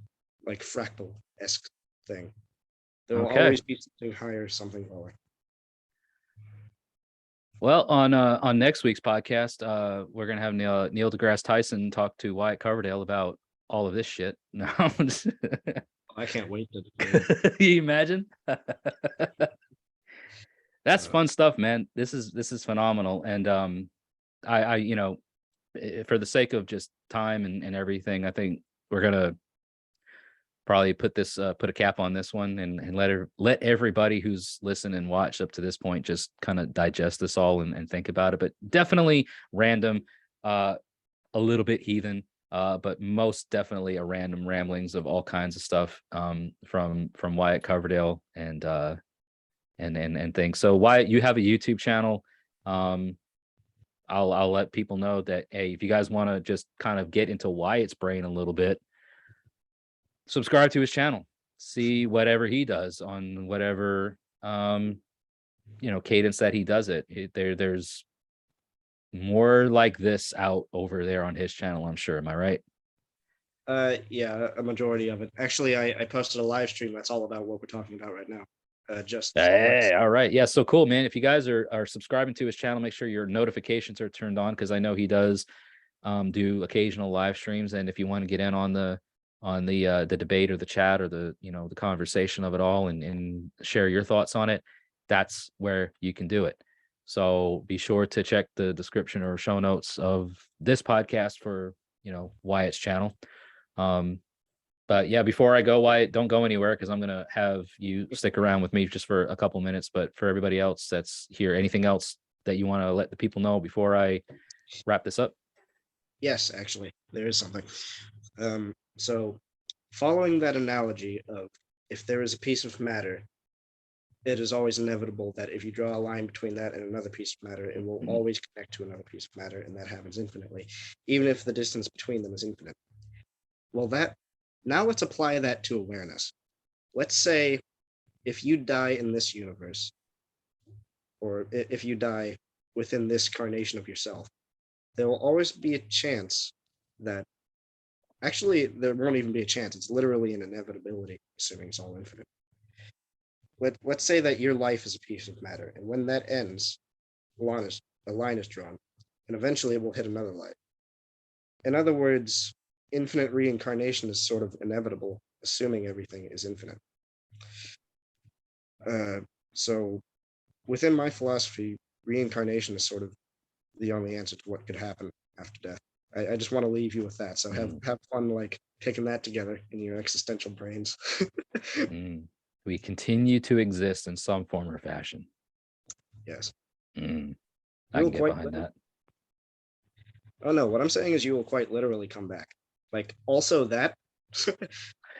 like, fractal-esque thing. There will always be something higher, something lower. Well, on next week's podcast, we're gonna have Neil deGrasse Tyson talk to Wyatt Coverdale about all of this shit. No, I can't wait to. You imagine? That's fun stuff, man. This is phenomenal, and I for the sake of just time and everything, I think we're gonna probably put a cap on this one, and let everybody who's listened and watched up to this point just kind of digest this all and think about it. But definitely random, a little bit heathen, but most definitely a random ramblings of all kinds of stuff from Wyatt Coverdale and things. So Wyatt, you have a YouTube channel. I'll let people know that, hey, if you guys want to just kind of get into Wyatt's brain a little bit, subscribe to his channel, see whatever he does on whatever cadence that he does it. There's more like this out over there on his channel, I'm sure. Am I right? Yeah, a majority of it. Actually, I posted a live stream that's all about what we're talking about right now. All right. Yeah, so cool, man. If you guys are subscribing to his channel, make sure your notifications are turned on, because I know he does do occasional live streams. And if you want to get in on the debate or the chat or the conversation of it all and share your thoughts on it, that's where you can do it. So be sure to check the description or show notes of this podcast for Wyatt's channel. But yeah, before I go, Wyatt, don't go anywhere, because I'm gonna have you stick around with me just for a couple minutes. But for everybody else that's here, anything else that you want to let the people know before I wrap this up? Yes, actually, there is something. So following that analogy of, if there is a piece of matter, it is always inevitable that if you draw a line between that and another piece of matter, it will always connect to another piece of matter, and that happens infinitely, even if the distance between them is infinite. Well, now let's apply that to awareness. Let's say if you die in this universe, or if you die within this carnation of yourself, there will always be a chance that, actually, there won't even be a chance. It's literally an inevitability, assuming it's all infinite. Let's say that your life is a piece of matter, and when that ends, a line is drawn, and eventually it will hit another line. In other words, infinite reincarnation is sort of inevitable, assuming everything is infinite. So within my philosophy, reincarnation is sort of the only answer to what could happen after death. I just want to leave you with that. So have fun, like, taking that together in your existential brains. We continue to exist in some form or fashion. Yes. I can get behind that. Oh no, what I'm saying is you will quite literally come back. Like, also that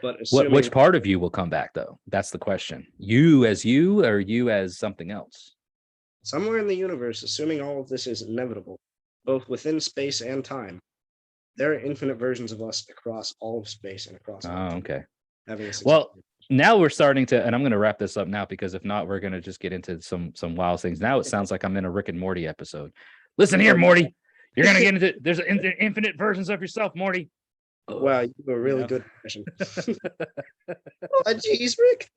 But assuming Which part of you will come back, though? That's the question. You as you, or you as something else? somewhere in the universe, assuming all of this is inevitable, both within space and time, there are infinite versions of us across all of space and across all Oh, time, okay. having this Well, experience. now we're starting to, and I'm going to wrap this up now because if not, we're going to just get into some wild things. Now it sounds like I'm in a Rick and Morty episode. Listen here, Morty. You're going to get into there's infinite versions of yourself, Morty. Wow, you do a really know? good impression. Oh, geez, Rick.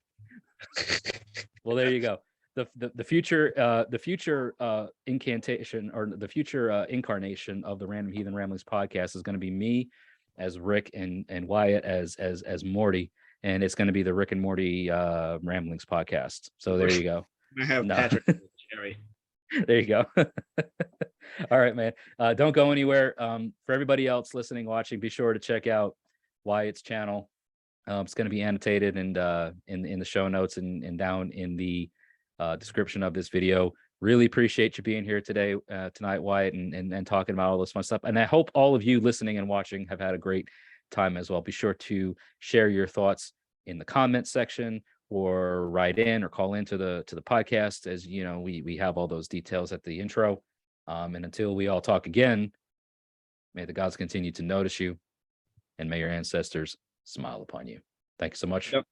Well, there you go. The future incantation or the future incarnation of the Random Heathen Ramblings podcast is going to be me as Rick and Wyatt as Morty, and it's going to be the Rick and Morty Ramblings podcast. So there you go. I have No. Patrick and Jerry. There you go. All right, man. Don't go anywhere. For everybody else listening, watching, be sure to check out Wyatt's channel. It's going to be annotated and in the show notes and down in the description of this video. Really appreciate you being here tonight, Wyatt, and talking about all this fun stuff. And I hope all of you listening and watching have had a great time as well. Be sure to share your thoughts in the comment section, or write in or call into the podcast. As you know, we have all those details at the intro. And until we all talk again, may the gods continue to notice you, and may your ancestors smile upon you. Thank you so much. Yep.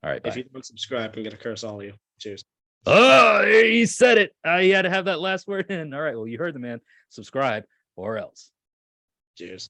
All right, bye. If you don't subscribe, I'm gonna curse all of you. Cheers. Oh, he said it. He had to have that last word in. All right, well, you heard the man. Subscribe or else. Cheers.